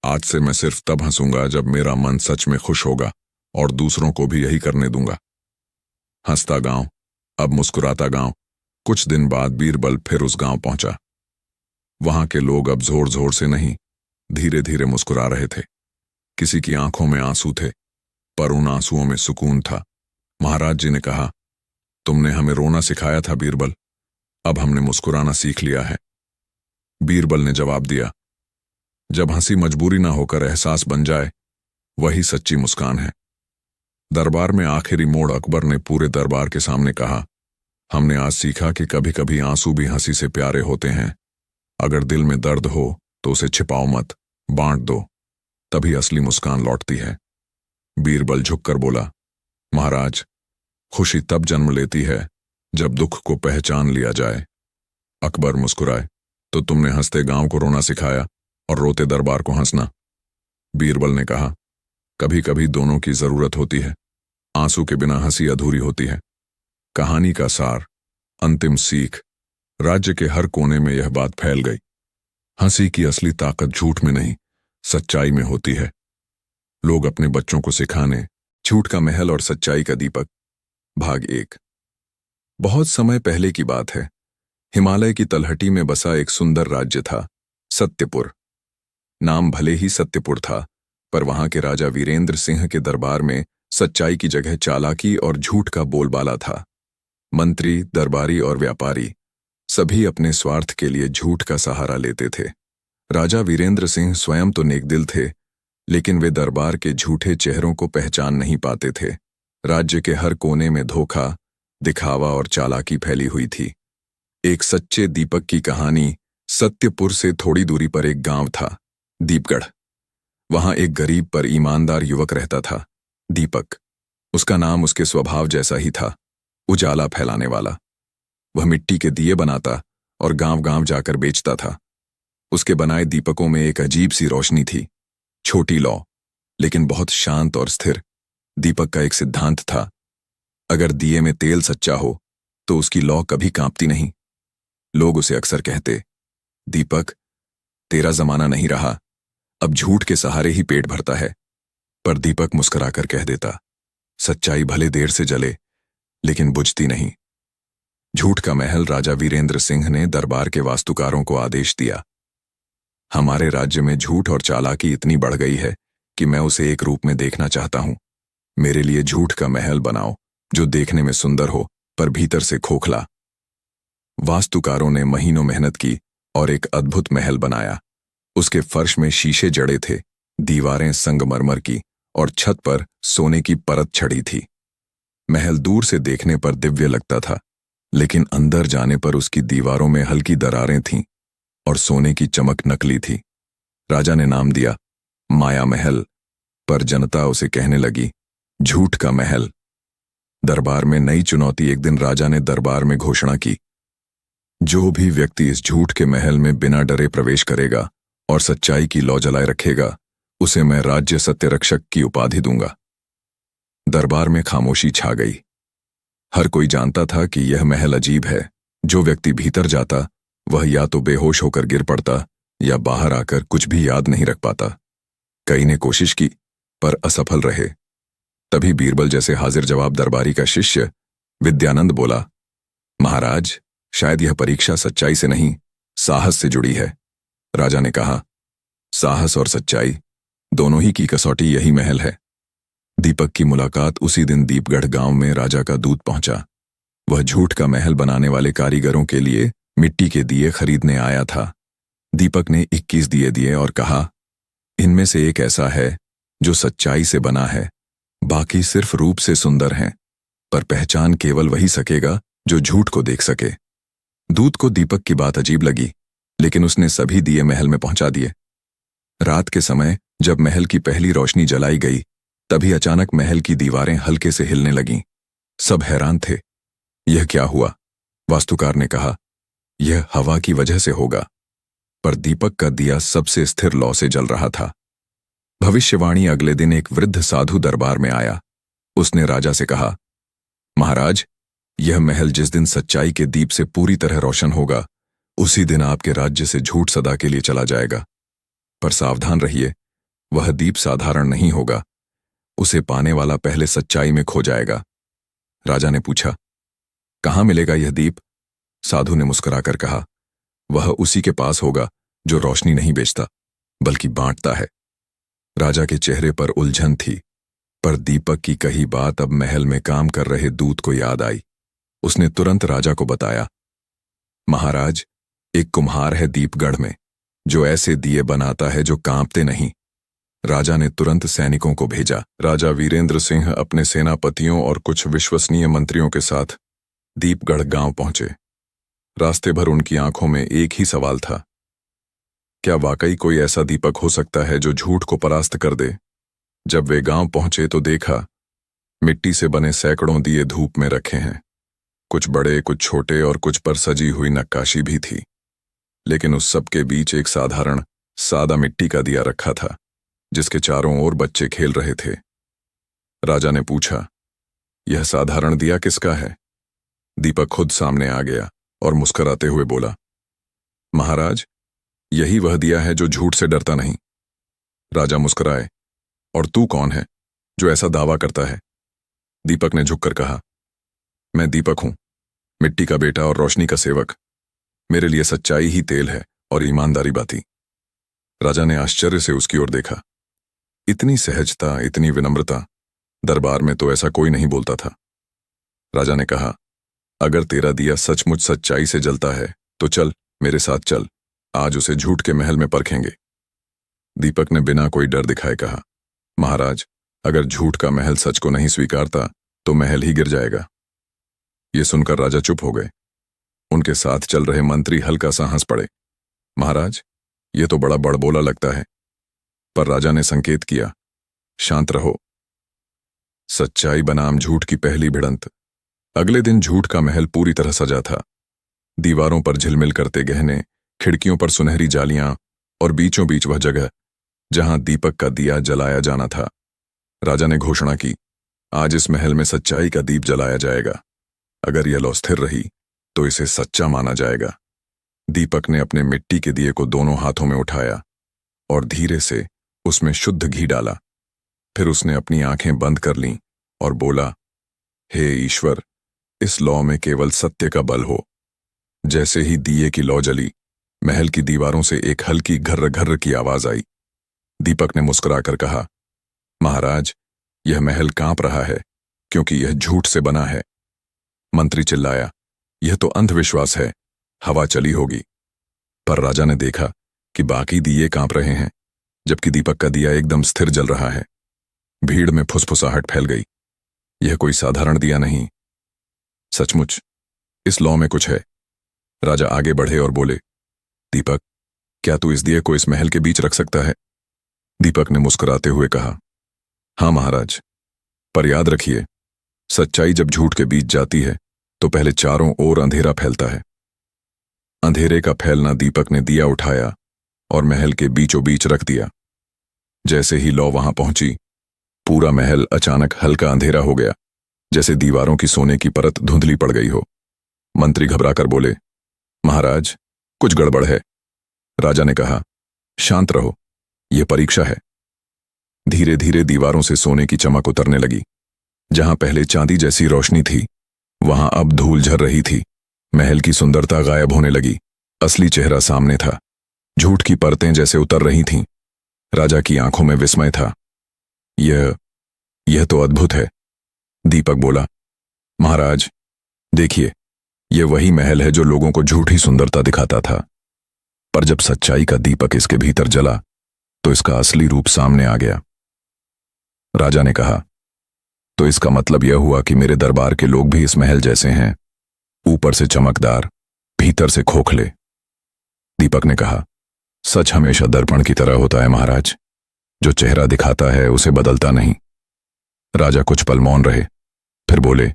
आज से मैं सिर्फ तब हंसूंगा जब मेरा मन सच में खुश होगा और दूसरों को भी यही करने दूंगा। हंसता गांव, अब मुस्कुराता गांव। कुछ दिन बाद बीरबल फिर उस गांव पहुंचा। वहां के लोग अब जोर जोर से नहीं, धीरे धीरे मुस्कुरा रहे थे। किसी की आंखों में आंसू थे, पर उन आंसुओं में सुकून था। महाराज जी ने कहा, तुमने हमें रोना सिखाया था बीरबल, अब हमने मुस्कुराना सीख लिया है। बीरबल ने जवाब दिया, जब हंसी मजबूरी ना होकर एहसास बन जाए, वही सच्ची मुस्कान है। दरबार में आखिरी मोड़ अकबर ने पूरे दरबार के सामने कहा, हमने आज सीखा कि कभी कभी आंसू भी हंसी से प्यारे होते हैं। अगर दिल में दर्द हो तो उसे छिपाओ मत, बांट दो, तभी असली मुस्कान लौटती है। बीरबल झुककर बोला, महाराज, खुशी तब जन्म लेती है जब दुख को पहचान लिया जाए। अकबर मुस्कुराए, तो तुमने हंसते गांव को रोना सिखाया और रोते दरबार को हंसना। बीरबल ने कहा, कभी कभी दोनों की जरूरत होती है। आंसू के बिना हंसी अधूरी होती है। कहानी का सार, अंतिम सीख, राज्य के हर कोने में यह बात फैल गई। हंसी की असली ताकत झूठ में नहीं, सच्चाई में होती है। लोग अपने बच्चों को सिखाने, झूठ का महल और सच्चाई का दीपक, भाग 1। बहुत समय पहले की बात है। हिमालय की तलहटी में बसा एक सुंदर राज्य था, सत्यपुर। नाम भले ही सत्यपुर था, पर वहां के राजा वीरेंद्र सिंह के दरबार में सच्चाई की जगह चालाकी और झूठ का बोलबाला था। मंत्री, दरबारी और व्यापारी सभी अपने स्वार्थ के लिए झूठ का सहारा लेते थे। राजा वीरेंद्र सिंह स्वयं तो नेकदिल थे, लेकिन वे दरबार के झूठे चेहरों को पहचान नहीं पाते थे। राज्य के हर कोने में धोखा, दिखावा और चालाकी फैली हुई थी। एक सच्चे दीपक की कहानी। सत्यपुर से थोड़ी दूरी पर एक गांव था, दीपगढ़। वहां एक गरीब पर ईमानदार युवक रहता था, दीपक। उसका नाम उसके स्वभाव जैसा ही था, उजाला फैलाने वाला। वह मिट्टी के दिए बनाता और गांव-गांव जाकर बेचता था। उसके बनाए दीपकों में एक अजीब सी रोशनी थी, छोटी लौ, लेकिन बहुत शांत और स्थिर। दीपक का एक सिद्धांत था, अगर दिए में तेल सच्चा हो तो उसकी लौ कभी कांपती नहीं। लोग उसे अक्सर कहते, दीपक, तेरा जमाना नहीं रहा, अब झूठ के सहारे ही पेट भरता है। पर दीपक मुस्कुराकर कह देता, सच्चाई भले देर से जले, लेकिन बुझती नहीं। झूठ का महल। राजा वीरेंद्र सिंह ने दरबार के वास्तुकारों को आदेश दिया, हमारे राज्य में झूठ और चालाकी इतनी बढ़ गई है कि मैं उसे एक रूप में देखना चाहता हूं। मेरे लिए झूठ का महल बनाओ, जो देखने में सुंदर हो पर भीतर से खोखला। वास्तुकारों ने महीनों मेहनत की और एक अद्भुत महल बनाया। उसके फर्श में शीशे जड़े थे, दीवारें संगमरमर की और छत पर सोने की परत चढ़ी थी। महल दूर से देखने पर दिव्य लगता था, लेकिन अंदर जाने पर उसकी दीवारों में हल्की दरारें थीं और सोने की चमक नकली थी। राजा ने नाम दिया माया महल, पर जनता उसे कहने लगी झूठ का महल। दरबार में नई चुनौती। एक दिन राजा ने दरबार में घोषणा की, जो भी व्यक्ति इस झूठ के महल में बिना डरे प्रवेश करेगा और सच्चाई की लौ जलाए रखेगा, उसे मैं राज्य सत्यरक्षक की उपाधि दूंगा। दरबार में खामोशी छा गई। हर कोई जानता था कि यह महल अजीब है। जो व्यक्ति भीतर जाता, वह या तो बेहोश होकर गिर पड़ता या बाहर आकर कुछ भी याद नहीं रख पाता। कई ने कोशिश की, पर असफल रहे। तभी बीरबल जैसे हाजिर जवाब दरबारी का शिष्य विद्यानंद बोला, महाराज, शायद यह परीक्षा सच्चाई से नहीं, साहस से जुड़ी है। राजा ने कहा, साहस और सच्चाई दोनों ही की कसौटी यही महल है। दीपक की मुलाकात। उसी दिन दीपगढ़ गांव में राजा का दूत पहुंचा। वह झूठ का महल बनाने वाले कारीगरों के लिए मिट्टी के दिए खरीदने आया था। दीपक ने 21 दिए दिए और कहा, इनमें से एक ऐसा है जो सच्चाई से बना है, बाकी सिर्फ रूप से सुंदर हैं, पर पहचान केवल वही सकेगा जो झूठ को देख सके। दूत को दीपक की बात अजीब लगी, लेकिन उसने सभी दिए महल में पहुंचा दिए। रात के समय जब महल की पहली रोशनी जलाई गई, तभी अचानक महल की दीवारें हल्के से हिलने लगीं। सब हैरान थे, यह क्या हुआ? वास्तुकार ने कहा, यह हवा की वजह से होगा। पर दीपक का दिया सबसे स्थिर लौ से जल रहा था। भविष्यवाणी। अगले दिन एक वृद्ध साधु दरबार में आया। उसने राजा से कहा, महाराज, यह महल जिस दिन सच्चाई के दीप से पूरी तरह रोशन होगा, उसी दिन आपके राज्य से झूठ सदा के लिए चला जाएगा। पर सावधान रहिए, वह दीप साधारण नहीं होगा। उसे पाने वाला पहले सच्चाई में खो जाएगा। राजा ने पूछा, कहाँ मिलेगा यह दीप? साधु ने मुस्कुराकर कहा, वह उसी के पास होगा जो रोशनी नहीं बेचता बल्कि बांटता है। राजा के चेहरे पर उलझन थी, पर दीपक की कही बात अब महल में काम कर रहे दूत को याद आई। उसने तुरंत राजा को बताया, महाराज, एक कुम्हार है दीपगढ़ में जो ऐसे दिए बनाता है जो कांपते नहीं। राजा ने तुरंत सैनिकों को भेजा। राजा वीरेंद्र सिंह अपने सेनापतियों और कुछ विश्वसनीय मंत्रियों के साथ दीपगढ़ गांव पहुंचे। रास्ते भर उनकी आंखों में एक ही सवाल था, क्या वाकई कोई ऐसा दीपक हो सकता है जो झूठ को परास्त कर दे? जब वे गांव पहुंचे तो देखा, मिट्टी से बने सैकड़ों दिए धूप में रखे हैं। कुछ बड़े, कुछ छोटे और कुछ पर सजी हुई नक्काशी भी थी। लेकिन उस सब के बीच एक साधारण, सादा मिट्टी का दिया रखा था, जिसके चारों ओर बच्चे खेल रहे थे। राजा ने पूछा, यह साधारण दिया किसका है? दीपक खुद सामने आ गया और मुस्कुराते हुए बोला, महाराज, यही वह दिया है जो झूठ से डरता नहीं। राजा मुस्कुराए, और तू कौन है जो ऐसा दावा करता है? दीपक ने झुककर कहा, मैं दीपक हूं, मिट्टी का बेटा और रोशनी का सेवक। मेरे लिए सच्चाई ही तेल है और ईमानदारी बाती। राजा ने आश्चर्य से उसकी ओर देखा। इतनी सहजता, इतनी विनम्रता, दरबार में तो ऐसा कोई नहीं बोलता था। राजा ने कहा, अगर तेरा दिया सचमुच सच्चाई से जलता है तो चल, मेरे साथ चल, आज उसे झूठ के महल में परखेंगे। दीपक ने बिना कोई डर दिखाए कहा, महाराज, अगर झूठ का महल सच को नहीं स्वीकारता तो महल ही गिर जाएगा। ये सुनकर राजा चुप हो गए। उनके साथ चल रहे मंत्री हल्का सा हंस पड़े। महाराज, ये तो बड़ा बड़बोला लगता है। पर राजा ने संकेत किया, शांत रहो। सच्चाई बनाम झूठ की पहली भिड़ंत। अगले दिन झूठ का महल पूरी तरह सजा था। दीवारों पर झिलमिल करते गहने, खिड़कियों पर सुनहरी जालियां और बीचों बीच वह जगह जहां दीपक का दिया जलाया जाना था। राजा ने घोषणा की, आज इस महल में सच्चाई का दीप जलाया जाएगा। अगर यह लौ स्थिर रही तो इसे सच्चा माना जाएगा। दीपक ने अपने मिट्टी के दिए को दोनों हाथों में उठाया और धीरे से उसमें शुद्ध घी डाला। फिर उसने अपनी आंखें बंद कर लीं और बोला, हे ईश्वर, इस लौ में केवल सत्य का बल हो। जैसे ही दिए की लौ जली, महल की दीवारों से एक हल्की घर्र घर्र की आवाज आई। दीपक ने मुस्कुराकर कहा, महाराज, यह महल कांप रहा है क्योंकि यह झूठ से बना है। मंत्री चिल्लाया, यह तो अंधविश्वास है, हवा चली होगी। पर राजा ने देखा कि बाकी दिए कांप रहे हैं, जबकि दीपक का दिया एकदम स्थिर जल रहा है। भीड़ में फुसफुसाहट फैल गई। यह कोई साधारण दिया नहीं, सचमुच इस लौ में कुछ है। राजा आगे बढ़े और बोले, दीपक, क्या तू इस दिए को इस महल के बीच रख सकता है? दीपक ने मुस्कुराते हुए कहा, हाँ महाराज, पर याद रखिए, सच्चाई जब झूठ के बीच जाती है तो पहले चारों ओर अंधेरा फैलता है। अंधेरे का फैलना दीपक ने दिया उठाया और महल के बीचों बीच रख दिया। जैसे ही लौ वहां पहुंची, पूरा महल अचानक हल्का अंधेरा हो गया, जैसे दीवारों की सोने की परत धुंधली पड़ गई हो। मंत्री घबराकर बोले, महाराज, कुछ गड़बड़ है। राजा ने कहा, शांत रहो, यह परीक्षा है। धीरे धीरे दीवारों से सोने की चमक उतरने लगी। जहां पहले चांदी जैसी रोशनी थी, वहां अब धूल झर रही थी। महल की सुंदरता गायब होने लगी। असली चेहरा सामने था। झूठ की परतें जैसे उतर रही थीं। राजा की आंखों में विस्मय था। यह तो अद्भुत है। दीपक बोला, महाराज, देखिए, यह वही महल है जो लोगों को झूठी सुंदरता दिखाता था। पर जब सच्चाई का दीपक इसके भीतर जला तो इसका असली रूप सामने आ गया। राजा ने कहा, तो इसका मतलब यह हुआ कि मेरे दरबार के लोग भी इस महल जैसे हैं, ऊपर से चमकदार, भीतर से खोखले। दीपक ने कहा, सच हमेशा दर्पण की तरह होता है महाराज, जो चेहरा दिखाता है उसे बदलता नहीं। राजा कुछ पल मौन रहे, फिर बोले,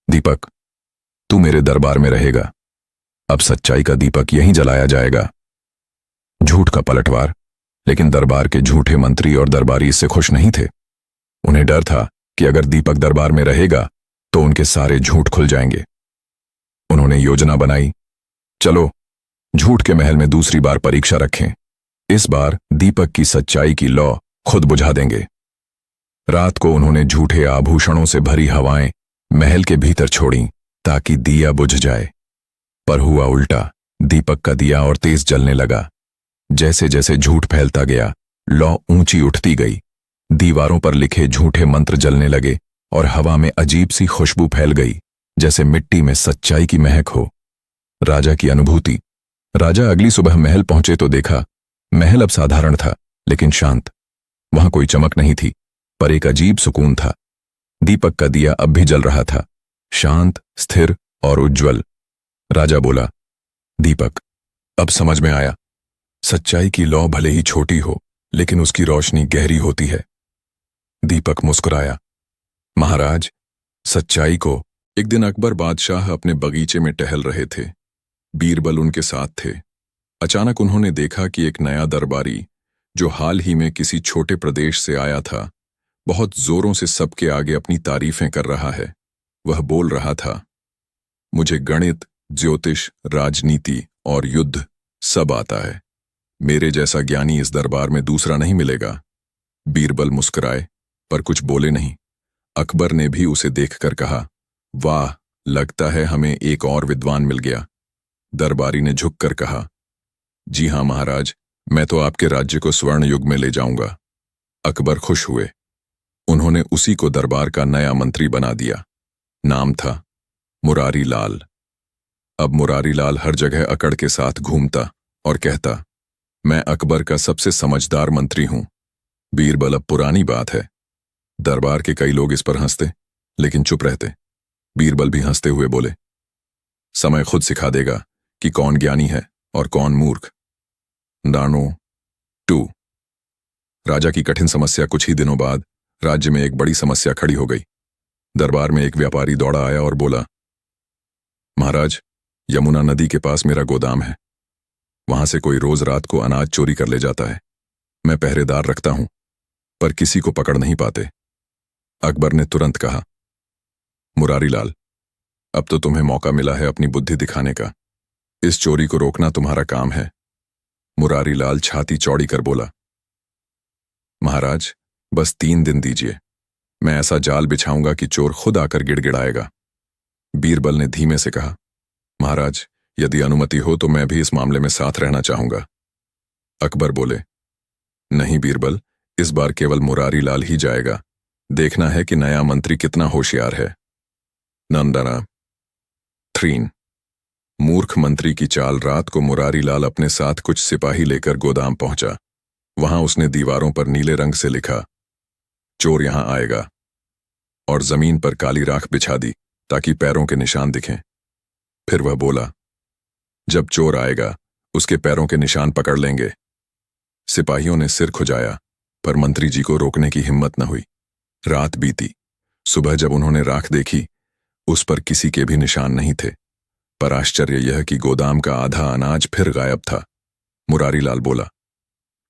दीपक, तू मेरे दरबार में रहेगा। अब सच्चाई का दीपक यहीं जलाया जाएगा। झूठ का पलटवार। लेकिन दरबार के झूठे मंत्री और दरबारी इससे खुश नहीं थे। उन्हें डर था कि अगर दीपक दरबार में रहेगा तो उनके सारे झूठ खुल जाएंगे। उन्होंने योजना बनाई, चलो झूठ के महल में दूसरी बार परीक्षा रखें। इस बार दीपक की सच्चाई की लौ खुद बुझा देंगे। रात को उन्होंने झूठे आभूषणों से भरी हवाएं महल के भीतर छोड़ी ताकि दिया बुझ जाए। पर हुआ उल्टा। दीपक का दिया और तेज जलने लगा। जैसे जैसे झूठ फैलता गया, लौ ऊंची उठती गई। दीवारों पर लिखे झूठे मंत्र जलने लगे और हवा में अजीब सी खुशबू फैल गई, जैसे मिट्टी में सच्चाई की महक हो। राजा की अनुभूति। राजा अगली सुबह महल पहुंचे तो देखा, महल अब साधारण था लेकिन शांत। वहां कोई चमक नहीं थी, पर एक अजीब सुकून था। दीपक का दिया अब भी जल रहा था, शांत, स्थिर और उज्जवल। राजा बोला, दीपक, अब समझ में आया, सच्चाई की लौ भले ही छोटी हो लेकिन उसकी रोशनी गहरी होती है। दीपक मुस्कुराया, महाराज, सच्चाई को। एक दिन अकबर बादशाह अपने बगीचे में टहल रहे थे। बीरबल उनके साथ थे। अचानक उन्होंने देखा कि एक नया दरबारी, जो हाल ही में किसी छोटे प्रदेश से आया था, बहुत जोरों से सबके आगे अपनी तारीफें कर रहा है। वह बोल रहा था, मुझे गणित, ज्योतिष, राजनीति और युद्ध सब आता है। मेरे जैसा ज्ञानी इस दरबार में दूसरा नहीं मिलेगा। बीरबल मुस्कुराए, पर कुछ बोले नहीं। अकबर ने भी उसे देखकर कहा, वाह, लगता है हमें एक और विद्वान मिल गया। दरबारी ने झुककर कहा, जी हां महाराज, मैं तो आपके राज्य को स्वर्ण युग में ले जाऊंगा। अकबर खुश हुए। उन्होंने उसी को दरबार का नया मंत्री बना दिया। नाम था मुरारी लाल। अब मुरारी लाल हर जगह अकड़ के साथ घूमता और कहता, मैं अकबर का सबसे समझदार मंत्री हूं। बीरबल अब पुरानी बात है। दरबार के कई लोग इस पर हंसते, लेकिन चुप रहते। बीरबल भी हंसते हुए बोले, समय खुद सिखा देगा कि कौन ज्ञानी है और कौन मूर्ख। नानो 2। राजा की कठिन समस्या। कुछ ही दिनों बाद राज्य में एक बड़ी समस्या खड़ी हो गई। दरबार में एक व्यापारी दौड़ा आया और बोला, महाराज, यमुना नदी के पास मेरा गोदाम है। वहां से कोई रोज रात को अनाज चोरी कर ले जाता है। मैं पहरेदार रखता हूं, पर किसी को पकड़ नहीं पाते। अकबर ने तुरंत कहा, मुरारी लाल, अब तो तुम्हें मौका मिला है अपनी बुद्धि दिखाने का। इस चोरी को रोकना तुम्हारा काम है। मुरारी लाल छाती चौड़ी कर बोला, महाराज, बस 3 दिन दीजिए। मैं ऐसा जाल बिछाऊंगा कि चोर खुद आकर गिड़गिड़ाएगा। बीरबल ने धीमे से कहा, महाराज, यदि अनुमति हो तो मैं भी इस मामले में साथ रहना चाहूंगा। अकबर बोले, नहीं बीरबल, इस बार केवल मुरारी लाल ही जाएगा। देखना है कि नया मंत्री कितना होशियार है। नंदना 3। मूर्ख मंत्री की चाल। रात को मुरारी लाल अपने साथ कुछ सिपाही लेकर गोदाम पहुंचा। वहां उसने दीवारों पर नीले रंग से लिखा, चोर यहां आएगा, और जमीन पर काली राख बिछा दी ताकि पैरों के निशान दिखें। फिर वह बोला, जब चोर आएगा उसके पैरों के निशान पकड़ लेंगे। सिपाहियों ने सिर खुजाया, पर मंत्री जी को रोकने की हिम्मत न हुई। रात बीती। सुबह जब उन्होंने राख देखी, उस पर किसी के भी निशान नहीं थे। पर आश्चर्य यह कि गोदाम का आधा अनाज फिर गायब था। मुरारी लाल बोला,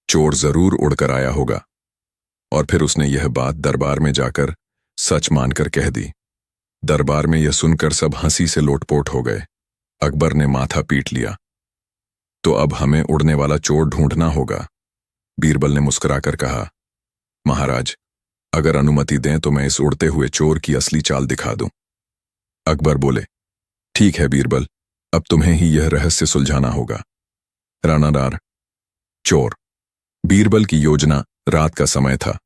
चोर जरूर उड़कर आया होगा। और फिर उसने यह बात दरबार में जाकर सच मानकर कह दी। दरबार में यह सुनकर सब हंसी से लोटपोट हो गए। अकबर ने माथा पीट लिया, तो अब हमें उड़ने वाला चोर ढूंढना होगा। बीरबल ने मुस्कुराकर कहा, महाराज, अगर अनुमति दें तो मैं इस उड़ते हुए चोर की असली चाल दिखा दूं। अकबर बोले, ठीक है बीरबल, अब तुम्हें ही यह रहस्य सुलझाना होगा। रानादार चोर। बीरबल की योजना। रात का समय था।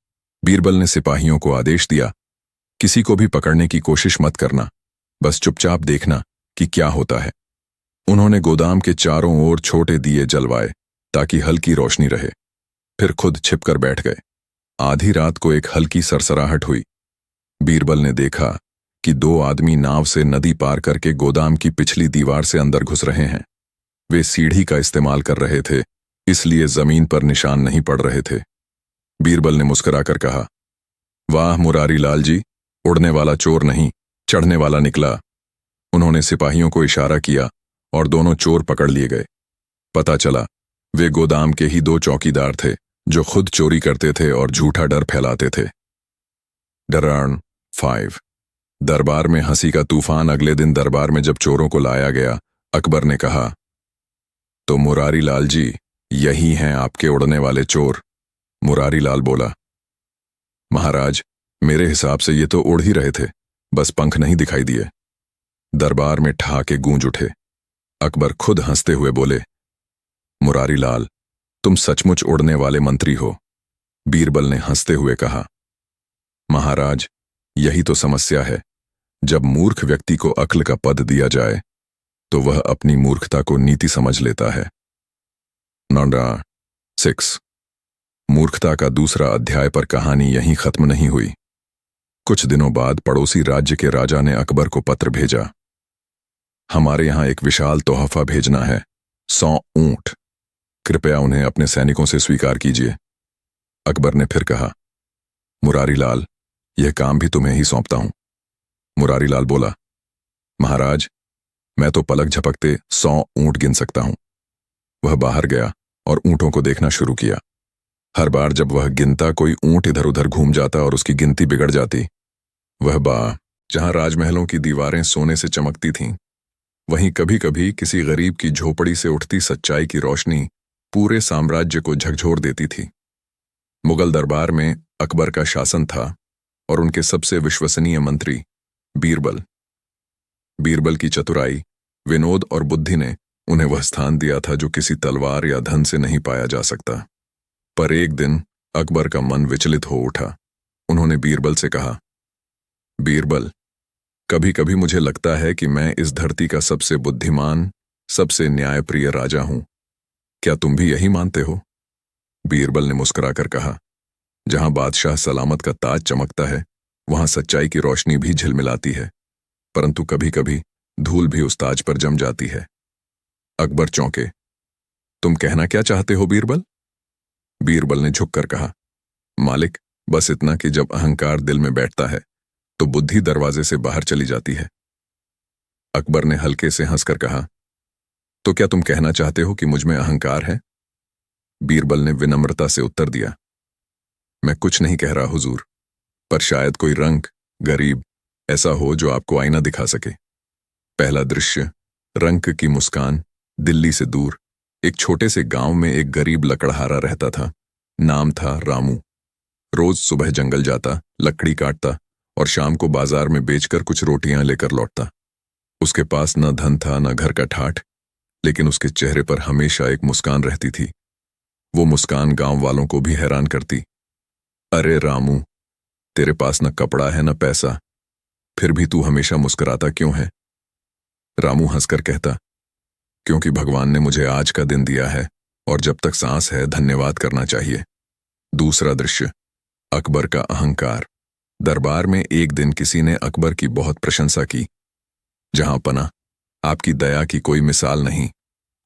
बीरबल ने सिपाहियों को आदेश दिया, किसी को भी पकड़ने की कोशिश मत करना, बस चुपचाप देखना कि क्या होता है। उन्होंने गोदाम के चारों ओर छोटे दिए जलवाए ताकि हल्की रोशनी रहे। फिर खुद छिपकर बैठ गए। आधी रात को एक हल्की सरसराहट हुई। बीरबल ने देखा कि 2 आदमी नाव से नदी पार करके गोदाम की पिछली दीवार से अंदर घुस रहे हैं। वे सीढ़ी का इस्तेमाल कर रहे थे, इसलिए जमीन पर निशान नहीं पड़ रहे थे। बीरबल ने मुस्कुराकर कहा, वाह मुरारी लाल जी, उड़ने वाला चोर नहीं, चढ़ने वाला निकला। उन्होंने सिपाहियों को इशारा किया और दोनों चोर पकड़ लिए गए। पता चला वे गोदाम के ही 2 चौकीदार थे जो खुद चोरी करते थे और झूठा डर फैलाते थे। डरान 5। दरबार में हंसी का तूफान। अगले दिन दरबार में जब चोरों को लाया गया, अकबर ने कहा, तो मुरारी लाल जी, यही हैं आपके उड़ने वाले चोर। मुरारी लाल बोला, महाराज, मेरे हिसाब से ये तो उड़ ही रहे थे, बस पंख नहीं दिखाई दिए। दरबार में ठहाके गूंज उठे। अकबर खुद हंसते हुए बोले, मुरारी लाल, तुम सचमुच उड़ने वाले मंत्री हो। बीरबल ने हंसते हुए कहा, महाराज, यही तो समस्या है। जब मूर्ख व्यक्ति को अक्ल का पद दिया जाए तो वह अपनी मूर्खता को नीति समझ लेता है। नंबर 6। मूर्खता का दूसरा अध्याय पर कहानी यहीं खत्म नहीं हुई। कुछ दिनों बाद पड़ोसी राज्य के राजा ने अकबर को पत्र भेजा, हमारे यहां एक विशाल तोहफा भेजना है, 100 ऊंट। कृपया उन्हें अपने सैनिकों से स्वीकार कीजिए। अकबर ने फिर कहा, मुरारी लाल, यह काम भी तुम्हें ही सौंपता हूं। मुरारी लाल बोला, महाराज, मैं तो पलक झपकते 100 ऊंट गिन सकता हूं। वह बाहर गया और ऊंटों को देखना शुरू किया। हर बार जब वह गिनता, कोई ऊंट इधर उधर घूम जाता और उसकी गिनती बिगड़ जाती। वह जहां राजमहलों की दीवारें सोने से चमकती थीं, वहीं कभी कभी किसी गरीब की झोपड़ी से उठती सच्चाई की रोशनी पूरे साम्राज्य को झकझोर देती थी। मुगल दरबार में अकबर का शासन था और उनके सबसे विश्वसनीय मंत्री बीरबल। बीरबल की चतुराई, विनोद और बुद्धि ने उन्हें वह स्थान दिया था जो किसी तलवार या धन से नहीं पाया जा सकता। पर एक दिन अकबर का मन विचलित हो उठा। उन्होंने बीरबल से कहा, बीरबल, कभी कभी मुझे लगता है कि मैं इस धरती का सबसे बुद्धिमान, सबसे न्यायप्रिय राजा हूं। क्या तुम भी यही मानते हो? बीरबल ने मुस्कुराकर कहा, जहां बादशाह सलामत का ताज चमकता है, वहां सच्चाई की रोशनी भी झिलमिलाती है, परंतु कभी कभी धूल भी उस ताज पर जम जाती है। अकबर चौंके। तुम कहना क्या चाहते हो बीरबल? बीरबल ने झुककर कहा, मालिक, बस इतना कि जब अहंकार दिल में बैठता है तो बुद्धि दरवाजे से बाहर चली जाती है। अकबर ने हल्के से हंसकर कहा, तो क्या तुम कहना चाहते हो कि मुझ में अहंकार है? बीरबल ने विनम्रता से उत्तर दिया, मैं कुछ नहीं कह रहा हुजूर, पर शायद कोई रंक, गरीब ऐसा हो जो आपको आईना दिखा सके। पहला दृश्य, रंक की मुस्कान। दिल्ली से दूर एक छोटे से गांव में एक गरीब लकड़हारा रहता था। नाम था रामू। रोज सुबह जंगल जाता, लकड़ी काटता और शाम को बाजार में बेचकर कुछ रोटियां लेकर लौटता। उसके पास न धन था न घर का ठाठ, लेकिन उसके चेहरे पर हमेशा एक मुस्कान रहती थी। वो मुस्कान गांव वालों को भी हैरान करती। अरे रामू, तेरे पास न कपड़ा है न पैसा, फिर भी तू हमेशा मुस्कुराता क्यों है? रामू हंसकर कहता, क्योंकि भगवान ने मुझे आज का दिन दिया है और जब तक सांस है धन्यवाद करना चाहिए। दूसरा दृश्य, अकबर का अहंकार। दरबार में एक दिन किसी ने अकबर की बहुत प्रशंसा की। जहां पना, आपकी दया की कोई मिसाल नहीं,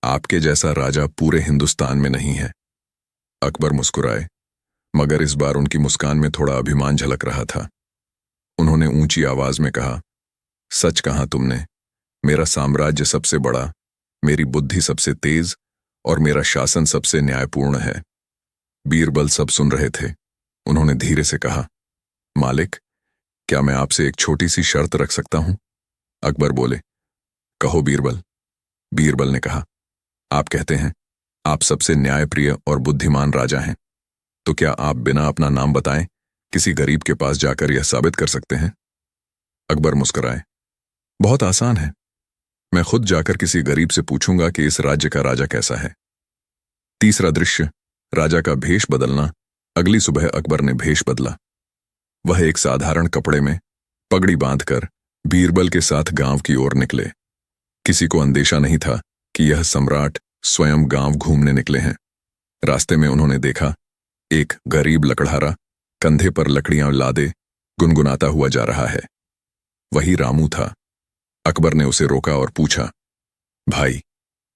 आपके जैसा राजा पूरे हिंदुस्तान में नहीं है। अकबर मुस्कुराए, मगर इस बार उनकी मुस्कान में थोड़ा अभिमान झलक रहा था। उन्होंने ऊंची आवाज में कहा, सच कहा तुमने, मेरा साम्राज्य सबसे बड़ा, मेरी बुद्धि सबसे तेज और मेरा शासन सबसे न्यायपूर्ण है। बीरबल सब सुन रहे थे। उन्होंने धीरे से कहा, मालिक, क्या मैं आपसे एक छोटी सी शर्त रख सकता हूं? अकबर बोले, कहो बीरबल। बीरबल ने कहा, आप कहते हैं आप सबसे न्यायप्रिय और बुद्धिमान राजा हैं, तो क्या आप बिना अपना नाम बताएं किसी गरीब के पास जाकर यह साबित कर सकते हैं? अकबर मुस्कुराए, बहुत आसान है, मैं खुद जाकर किसी गरीब से पूछूंगा कि इस राज्य का राजा कैसा है। तीसरा दृश्य, राजा का भेष बदलना। अगली सुबह अकबर ने भेष बदला। वह एक साधारण कपड़े में, पगड़ी बांधकर बीरबल के साथ गांव की ओर निकले। किसी को अंदेशा नहीं था कि यह सम्राट स्वयं गांव घूमने निकले हैं। रास्ते में उन्होंने देखा, एक गरीब लकड़हारा कंधे पर लकड़ियां लादे गुनगुनाता हुआ जा रहा है। वही रामू था। अकबर ने उसे रोका और पूछा, भाई,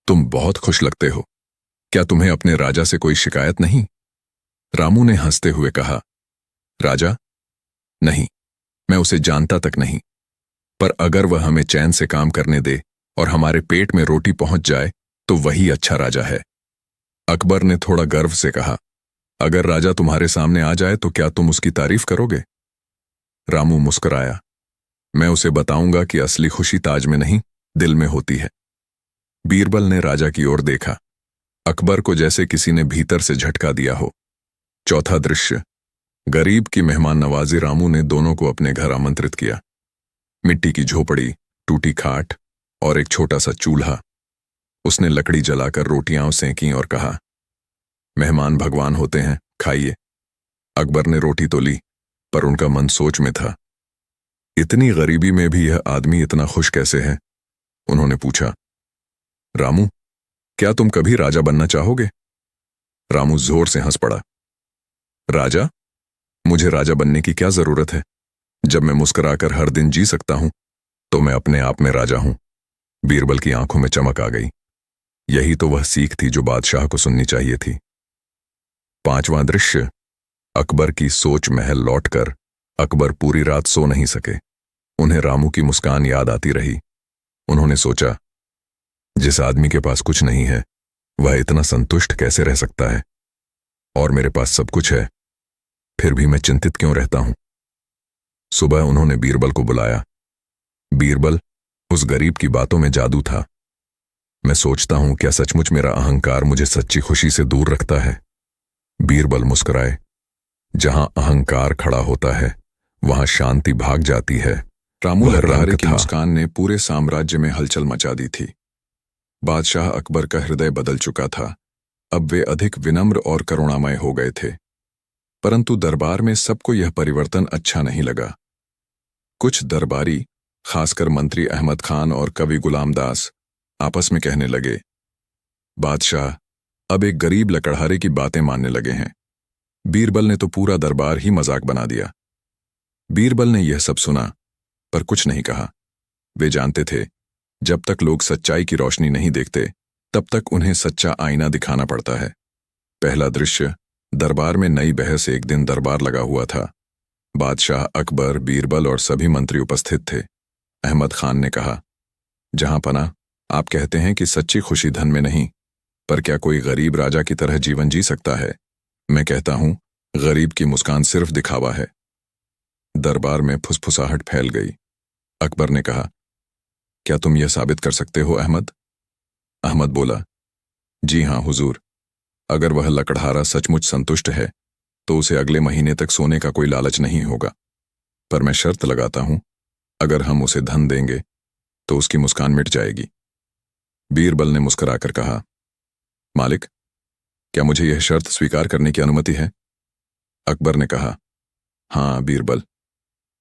तुम बहुत खुश लगते हो, क्या तुम्हें अपने राजा से कोई शिकायत नहीं? रामू ने हंसते हुए कहा, राजा? नहीं, मैं उसे जानता तक नहीं, पर अगर वह हमें चैन से काम करने दे और हमारे पेट में रोटी पहुंच जाए तो वही अच्छा राजा है। अकबर ने थोड़ा गर्व से कहा, अगर राजा तुम्हारे सामने आ जाए तो क्या तुम उसकी तारीफ करोगे? रामू मुस्कुराया, मैं उसे बताऊंगा कि असली खुशी ताज में नहीं, दिल में होती है। बीरबल ने राजा की ओर देखा। अकबर को जैसे किसी ने भीतर से झटका दिया हो। चौथा दृश्य, गरीब की मेहमान नवाजी। रामू ने दोनों को अपने घर आमंत्रित किया। मिट्टी की झोपड़ी, टूटी खाट और एक छोटा सा चूल्हा। उसने लकड़ी जलाकर रोटियां सेंकी और कहा, मेहमान भगवान होते हैं, खाइए। अकबर ने रोटी तो ली, पर उनका मन सोच में था। इतनी गरीबी में भी यह आदमी इतना खुश कैसे है? उन्होंने पूछा, रामू, क्या तुम कभी राजा बनना चाहोगे? रामू जोर से हंस पड़ा। राजा? मुझे राजा बनने की क्या जरूरत है? जब मैं मुस्कुराकर हर दिन जी सकता हूं, तो मैं अपने आप में राजा हूं। बीरबल की आंखों में चमक आ गई। यही तो वह सीख थी जो बादशाह को सुननी चाहिए थी। 5वां दृश्य। अकबर की सोच महल लौटकर अकबर पूरी रात सो नहीं सके। उन्हें रामू की मुस्कान याद आती रही। उन्होंने सोचा, जिस आदमी के पास कुछ नहीं है वह इतना संतुष्ट कैसे रह सकता है? और मेरे पास सब कुछ है, फिर भी मैं चिंतित क्यों रहता हूं? सुबह उन्होंने बीरबल को बुलाया। बीरबल, उस गरीब की बातों में जादू था। मैं सोचता हूं, क्या सचमुच मेरा अहंकार मुझे सच्ची खुशी से दूर रखता है? बीरबल मुस्कुराए। जहां अहंकार खड़ा होता है वहां शांति भाग जाती है। रामू लकड़हारे की मुस्कान ने पूरे साम्राज्य में हलचल मचा दी थी। बादशाह अकबर का हृदय बदल चुका था। अब वे अधिक विनम्र और करुणामय हो गए थे। परंतु दरबार में सबको यह परिवर्तन अच्छा नहीं लगा। कुछ दरबारी, खासकर मंत्री अहमद खान और कवि गुलाम दास, आपस में कहने लगे, बादशाह अब एक गरीब लकड़हारे की बातें मानने लगे हैं। बीरबल ने तो पूरा दरबार ही मजाक बना दिया। बीरबल ने यह सब सुना, पर कुछ नहीं कहा। वे जानते थे, जब तक लोग सच्चाई की रोशनी नहीं देखते, तब तक उन्हें सच्चा आईना दिखाना पड़ता है। पहला दृश्य। दरबार में नई बहस। एक दिन दरबार लगा हुआ था। बादशाह अकबर, बीरबल और सभी मंत्री उपस्थित थे। अहमद खान ने कहा, जहां पना, आप कहते हैं कि सच्ची खुशी धन में नहीं, पर क्या कोई गरीब राजा की तरह जीवन जी सकता है? मैं कहता हूं, गरीब की मुस्कान सिर्फ दिखावा है। दरबार में फुसफुसाहट फैल गई। अकबर ने कहा, क्या तुम यह साबित कर सकते हो अहमद? अहमद बोला, जी हां हुजूर। अगर वह लकड़हारा सचमुच संतुष्ट है तो उसे अगले महीने तक सोने का कोई लालच नहीं होगा। पर मैं शर्त लगाता हूं, अगर हम उसे धन देंगे तो उसकी मुस्कान मिट जाएगी। बीरबल ने मुस्कुराकर कहा, मालिक, क्या मुझे यह शर्त स्वीकार करने की अनुमति है? अकबर ने कहा, हां बीरबल,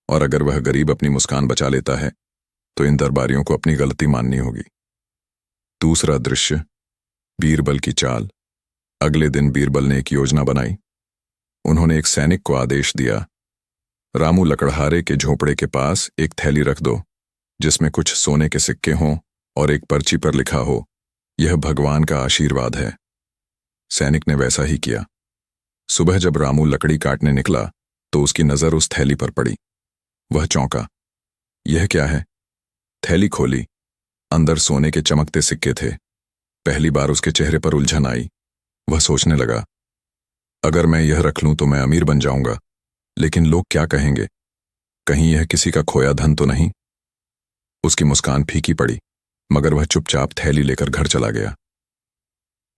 और अगर वह गरीब अपनी मुस्कान बचा लेता है तो इन दरबारियों को अपनी गलती माननी होगी। दूसरा दृश्य। बीरबल की चाल। अगले दिन बीरबल ने एक योजना बनाई। उन्होंने एक सैनिक को आदेश दिया, रामू लकड़हारे के झोपड़े के पास एक थैली रख दो, जिसमें कुछ सोने के सिक्के हों और एक पर्ची पर लिखा हो, यह भगवान का आशीर्वाद है। सैनिक ने वैसा ही किया। सुबह जब रामू लकड़ी काटने निकला तो उसकी नजर उस थैली पर पड़ी। वह चौंका। यह क्या है? थैली खोली। अंदर सोने के चमकते सिक्के थे। पहली बार उसके चेहरे पर उलझन आई। वह सोचने लगा, अगर मैं यह रख लूं तो मैं अमीर बन जाऊंगा, लेकिन लोग क्या कहेंगे? कहीं यह किसी का खोया धन तो नहीं? उसकी मुस्कान फीकी पड़ी, मगर वह चुपचाप थैली लेकर घर चला गया।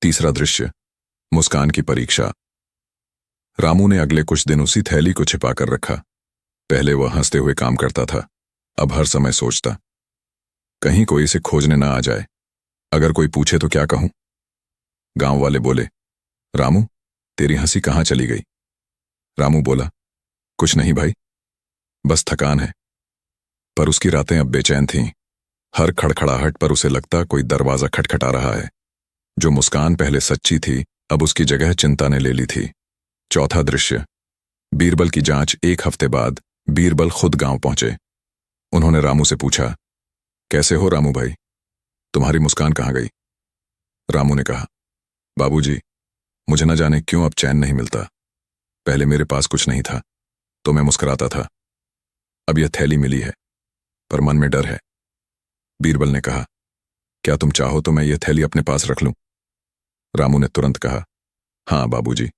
तीसरा दृश्य। मुस्कान की परीक्षा। रामू ने अगले कुछ दिन उसी थैली को छिपा कर रखा। पहले वह हंसते हुए काम करता था, अब हर समय सोचता, कहीं कोई इसे खोजने ना आ जाए। अगर कोई पूछे तो क्या कहूं? गांव वाले बोले, रामू, तेरी हंसी कहां चली गई? रामू बोला, कुछ नहीं भाई, बस थकान है। पर उसकी रातें अब बेचैन थीं। हर खड़खड़ाहट पर उसे लगता कोई दरवाजा खटखटा रहा है। जो मुस्कान पहले सच्ची थी, अब उसकी जगह चिंता ने ले ली थी। चौथा दृश्य। बीरबल की जांच। 1 हफ्ते बाद बीरबल खुद गांव पहुंचे। उन्होंने रामू से पूछा, कैसे हो रामू भाई, तुम्हारी मुस्कान कहां गई? रामू ने कहा, बाबूजी, मुझे न जाने क्यों अब चैन नहीं मिलता। पहले मेरे पास कुछ नहीं था तो मैं मुस्कुराता था, अब यह थैली मिली है, पर मन में डर है। बीरबल ने कहा, क्या तुम चाहो तो मैं यह थैली अपने पास रख लूं? रामू ने तुरंत कहा, हां बाबूजी,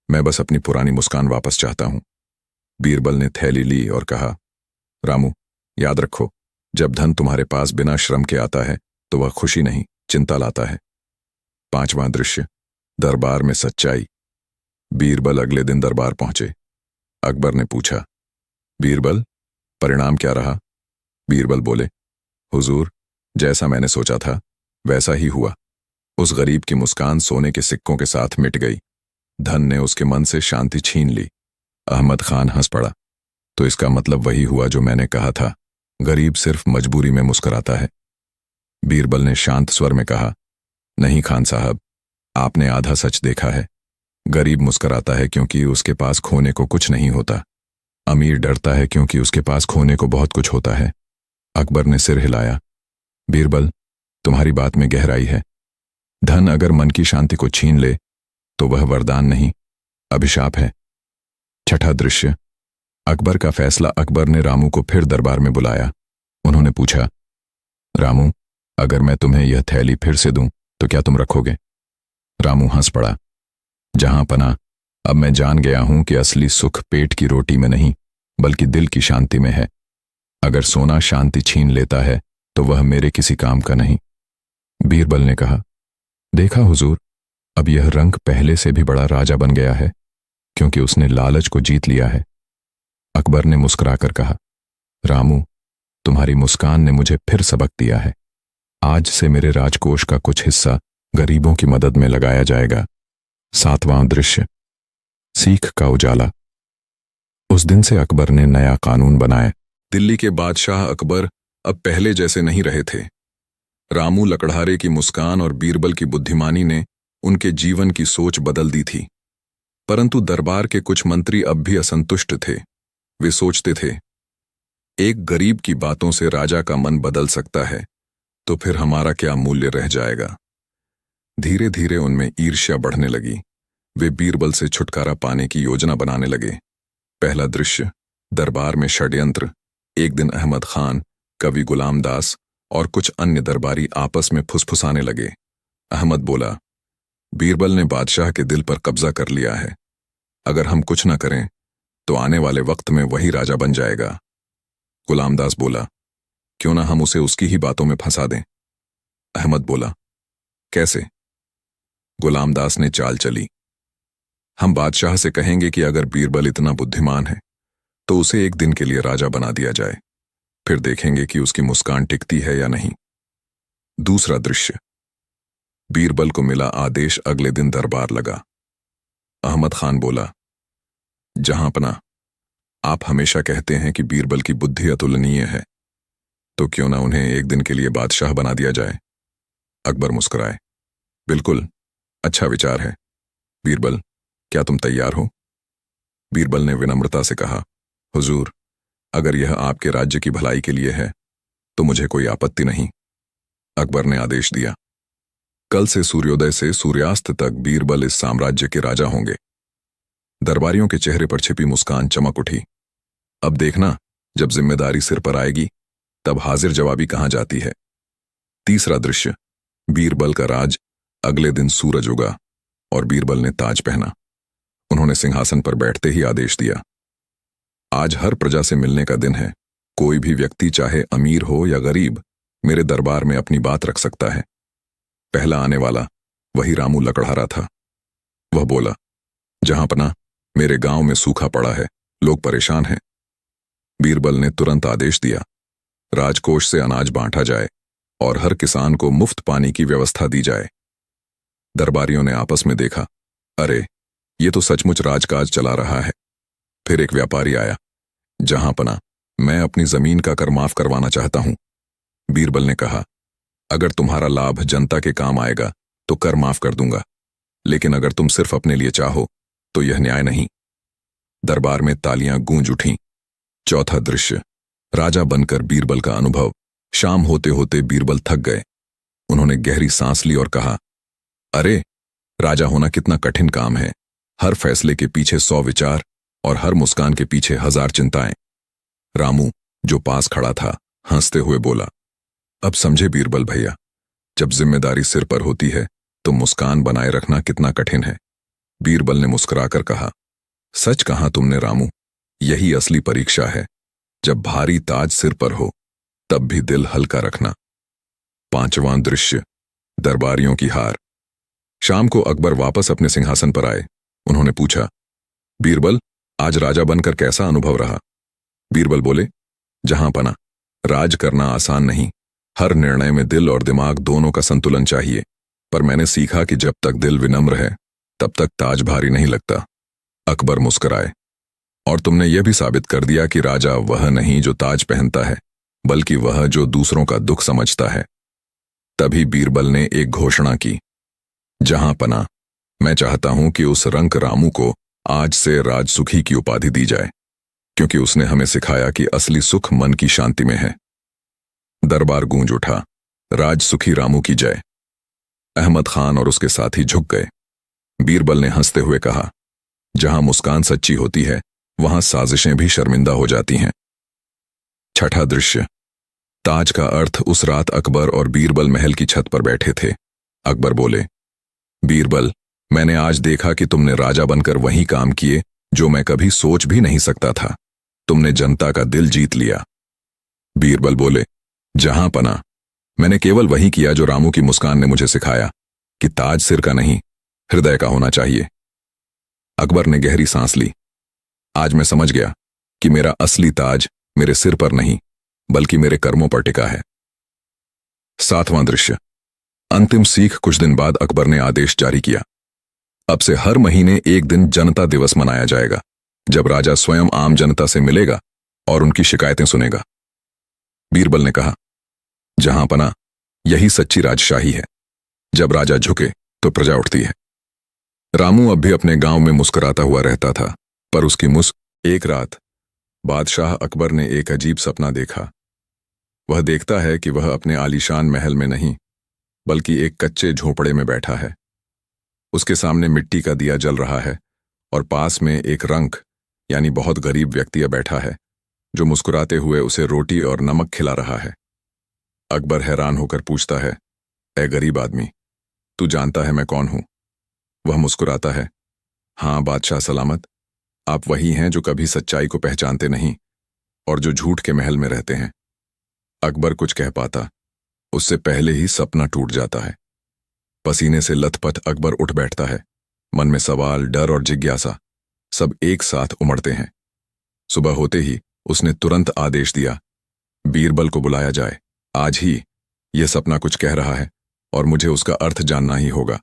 मैं बस अपनी पुरानी मुस्कान वापस चाहता हूं। बीरबल ने थैली ली और कहा, रामू, याद रखो, जब धन तुम्हारे पास बिना श्रम के आता है तो वह खुशी नहीं, चिंता लाता है। 5वां दृश्य। दरबार में सच्चाई। बीरबल अगले दिन दरबार पहुंचे। अकबर ने पूछा, बीरबल, परिणाम क्या रहा? बीरबल बोले, हुजूर, जैसा मैंने सोचा था वैसा ही हुआ। उस गरीब की मुस्कान सोने के सिक्कों के साथ मिट गई। धन ने उसके मन से शांति छीन ली। अहमद खान हंस पड़ा। तो इसका मतलब वही हुआ जो मैंने कहा था, गरीब सिर्फ मजबूरी में मुस्कुराता है। बीरबल ने शांत स्वर में कहा, नहीं खान साहब, आपने आधा सच देखा है। गरीब मुस्कुराता है क्योंकि उसके पास खोने को कुछ नहीं होता। अमीर डरता है क्योंकि उसके पास खोने को बहुत कुछ होता है। अकबर ने सिर हिलाया। बीरबल, तुम्हारी बात में गहराई है। धन अगर मन की शांति को छीन ले तो वह वरदान नहीं, अभिशाप है। छठा दृश्य। अकबर का फैसला। अकबर ने रामू को फिर दरबार में बुलाया। उन्होंने पूछा, रामू, अगर मैं तुम्हें यह थैली फिर से दूं तो क्या तुम रखोगे? रामू हंस पड़ा। जहां पना, अब मैं जान गया हूं कि असली सुख पेट की रोटी में नहीं बल्कि दिल की शांति में है। अगर सोना शांति छीन लेता है तो वह मेरे किसी काम का नहीं। बीरबल ने कहा, देखा हुजूर, अब यह रंग पहले से भी बड़ा राजा बन गया है क्योंकि उसने लालच को जीत लिया है। अकबर ने मुस्कुराकर कहा, रामू, तुम्हारी मुस्कान ने मुझे फिर सबक दिया है। आज से मेरे राजकोष का कुछ हिस्सा गरीबों की मदद में लगाया जाएगा। सातवां दृश्य। सीख का उजाला। उस दिन से अकबर ने नया कानून बनाया। दिल्ली के बादशाह अकबर अब पहले जैसे नहीं रहे थे। रामू लकड़हारे की मुस्कान और बीरबल की बुद्धिमानी ने उनके जीवन की सोच बदल दी थी। परंतु दरबार के कुछ मंत्री अब भी असंतुष्ट थे। वे सोचते थे, एक गरीब की बातों से राजा का मन बदल सकता है, तो फिर हमारा क्या मूल्य रह जाएगा। धीरे धीरे उनमें ईर्ष्या बढ़ने लगी। वे बीरबल से छुटकारा पाने की योजना बनाने लगे। पहला दृश्य। दरबार में षड्यंत्र। एक दिन अहमद खान, कवि गुलाम दास और कुछ अन्य दरबारी आपस में फुसफुसाने लगे। अहमद बोला, बीरबल ने बादशाह के दिल पर कब्जा कर लिया है। अगर हम कुछ न करें तो आने वाले वक्त में वही राजा बन जाएगा। गुलाम दास बोला, क्यों ना हम उसे उसकी ही बातों में फंसा दें। अहमद बोला, कैसे? गुलाम दास ने चाल चली, हम बादशाह से कहेंगे कि अगर बीरबल इतना बुद्धिमान है तो उसे एक दिन के लिए राजा बना दिया जाए, फिर देखेंगे कि उसकी मुस्कान टिकती है या नहीं। दूसरा दृश्य। बीरबल को मिला आदेश। अगले दिन दरबार लगा। अहमद खान बोला, जहांपना, आप हमेशा कहते हैं कि बीरबल की बुद्धि अतुलनीय है, तो क्यों ना उन्हें एक दिन के लिए बादशाह बना दिया जाए। अकबर मुस्कुराए, बिल्कुल, अच्छा विचार है। बीरबल, क्या तुम तैयार हो? बीरबल ने विनम्रता से कहा, हुजूर, अगर यह आपके राज्य की भलाई के लिए है तो मुझे कोई आपत्ति नहीं। अकबर ने आदेश दिया, कल से सूर्योदय से सूर्यास्त तक बीरबल इस साम्राज्य के राजा होंगे। दरबारियों के चेहरे पर छिपी मुस्कान चमक उठी। अब देखना, जब जिम्मेदारी सिर पर आएगी तब हाजिर जवाबी कहां जाती है। तीसरा दृश्य। बीरबल का राज। अगले दिन सूरज उगा और बीरबल ने ताज पहना। उन्होंने सिंहासन पर बैठते ही आदेश दिया, आज हर प्रजा से मिलने का दिन है। कोई भी व्यक्ति चाहे अमीर हो या गरीब मेरे दरबार में अपनी बात रख सकता है। पहला आने वाला वही रामू लकड़हारा था। वह बोला, जहांपना, मेरे गांव में सूखा पड़ा है, लोग परेशान हैं। बीरबल ने तुरंत आदेश दिया, राजकोष से अनाज बांटा जाए और हर किसान को मुफ्त पानी की व्यवस्था दी जाए। दरबारियों ने आपस में देखा, अरे, ये तो सचमुच राजकाज चला रहा है। फिर एक व्यापारी आया, जहांपना, मैं अपनी जमीन का कर माफ करवाना चाहता हूं। बीरबल ने कहा, अगर तुम्हारा लाभ जनता के काम आएगा तो कर माफ कर दूंगा, लेकिन अगर तुम सिर्फ अपने लिए चाहो तो यह न्याय नहीं। दरबार में तालियां गूंज उठीं। चौथा दृश्य। राजा बनकर बीरबल का अनुभव। शाम होते होते बीरबल थक गए। उन्होंने गहरी सांस ली और कहा, अरे, राजा होना कितना कठिन काम है। हर फैसले के पीछे 100 विचार और हर मुस्कान के पीछे 1000 चिंताएं। रामू, जो पास खड़ा था, हंसते हुए बोला, अब समझे बीरबल भैया, जब जिम्मेदारी सिर पर होती है तो मुस्कान बनाए रखना कितना कठिन है। बीरबल ने मुस्कुराकर कहा, सच कहा तुमने रामू, यही असली परीक्षा है। जब भारी ताज सिर पर हो तब भी दिल हल्का रखना। पांचवां दृश्य। दरबारियों की हार। शाम को अकबर वापस अपने सिंहासन पर आए। उन्होंने पूछा, बीरबल, आज राजा बनकर कैसा अनुभव रहा? बीरबल बोले, जहांपना, राज करना आसान नहीं, हर निर्णय में दिल और दिमाग दोनों का संतुलन चाहिए, पर मैंने सीखा कि जब तक दिल विनम्र है तब तक ताज भारी नहीं लगता। अकबर मुस्कुराए। और तुमने यह भी साबित कर दिया कि राजा वह नहीं जो ताज पहनता है, बल्कि वह जो दूसरों का दुख समझता है। तभी बीरबल ने एक घोषणा की, जहां पना, मैं चाहता हूं कि उस रंक रामू को आज से राजसुखी की उपाधि दी जाए, क्योंकि उसने हमें सिखाया कि असली सुख मन की शांति में है। दरबार गूंज उठा, राजसुखी रामू की जय। अहमद खान और उसके साथी झुक गए। बीरबल ने हंसते हुए कहा, जहां मुस्कान सच्ची होती है वहां साजिशें भी शर्मिंदा हो जाती हैं। छठा दृश्य। ताज का अर्थ। उस रात अकबर और बीरबल महल की छत पर बैठे थे। अकबर बोले, बीरबल, मैंने आज देखा कि तुमने राजा बनकर वही काम किए जो मैं कभी सोच भी नहीं सकता था। तुमने जनता का दिल जीत लिया। बीरबल बोले, जहां पना, मैंने केवल वही किया जो रामू की मुस्कान ने मुझे सिखाया कि ताज सिर का नहीं, हृदय का होना चाहिए। अकबर ने गहरी सांस ली। आज मैं समझ गया कि मेरा असली ताज मेरे सिर पर नहीं, बल्कि मेरे कर्मों पर टिका है। सातवां दृश्य। अंतिम सीख। कुछ दिन बाद अकबर ने आदेश जारी किया, अब से हर महीने एक दिन जनता दिवस मनाया जाएगा, जब राजा स्वयं आम जनता से मिलेगा और उनकी शिकायतें सुनेगा। बीरबल ने कहा, जहां पना, यही सच्ची राजशाही है। जब राजा झुके तो प्रजा उठती है। रामू अब भी अपने गांव में मुस्कुराता हुआ रहता था, पर उसकी एक रात बादशाह अकबर ने एक अजीब सपना देखा। वह देखता है कि वह अपने आलीशान महल में नहीं, बल्कि एक कच्चे झोपड़े में बैठा है। उसके सामने मिट्टी का दिया जल रहा है और पास में एक रंक यानी बहुत गरीब व्यक्ति बैठा है, जो मुस्कुराते हुए उसे रोटी और नमक खिला रहा है। अकबर हैरान होकर पूछता है, ऐ गरीब आदमी, तू जानता है मैं कौन हूं? वह मुस्कुराता है, हाँ बादशाह सलामत, आप वही हैं जो कभी सच्चाई को पहचानते नहीं और जो झूठ के महल में रहते हैं। अकबर कुछ कह पाता, उससे पहले ही सपना टूट जाता है। पसीने से लथपथ अकबर उठ बैठता है। मन में सवाल, डर और जिज्ञासा सब एक साथ उमड़ते हैं। सुबह होते ही उसने तुरंत आदेश दिया, बीरबल को बुलाया जाए। आज ही यह सपना कुछ कह रहा है और मुझे उसका अर्थ जानना ही होगा।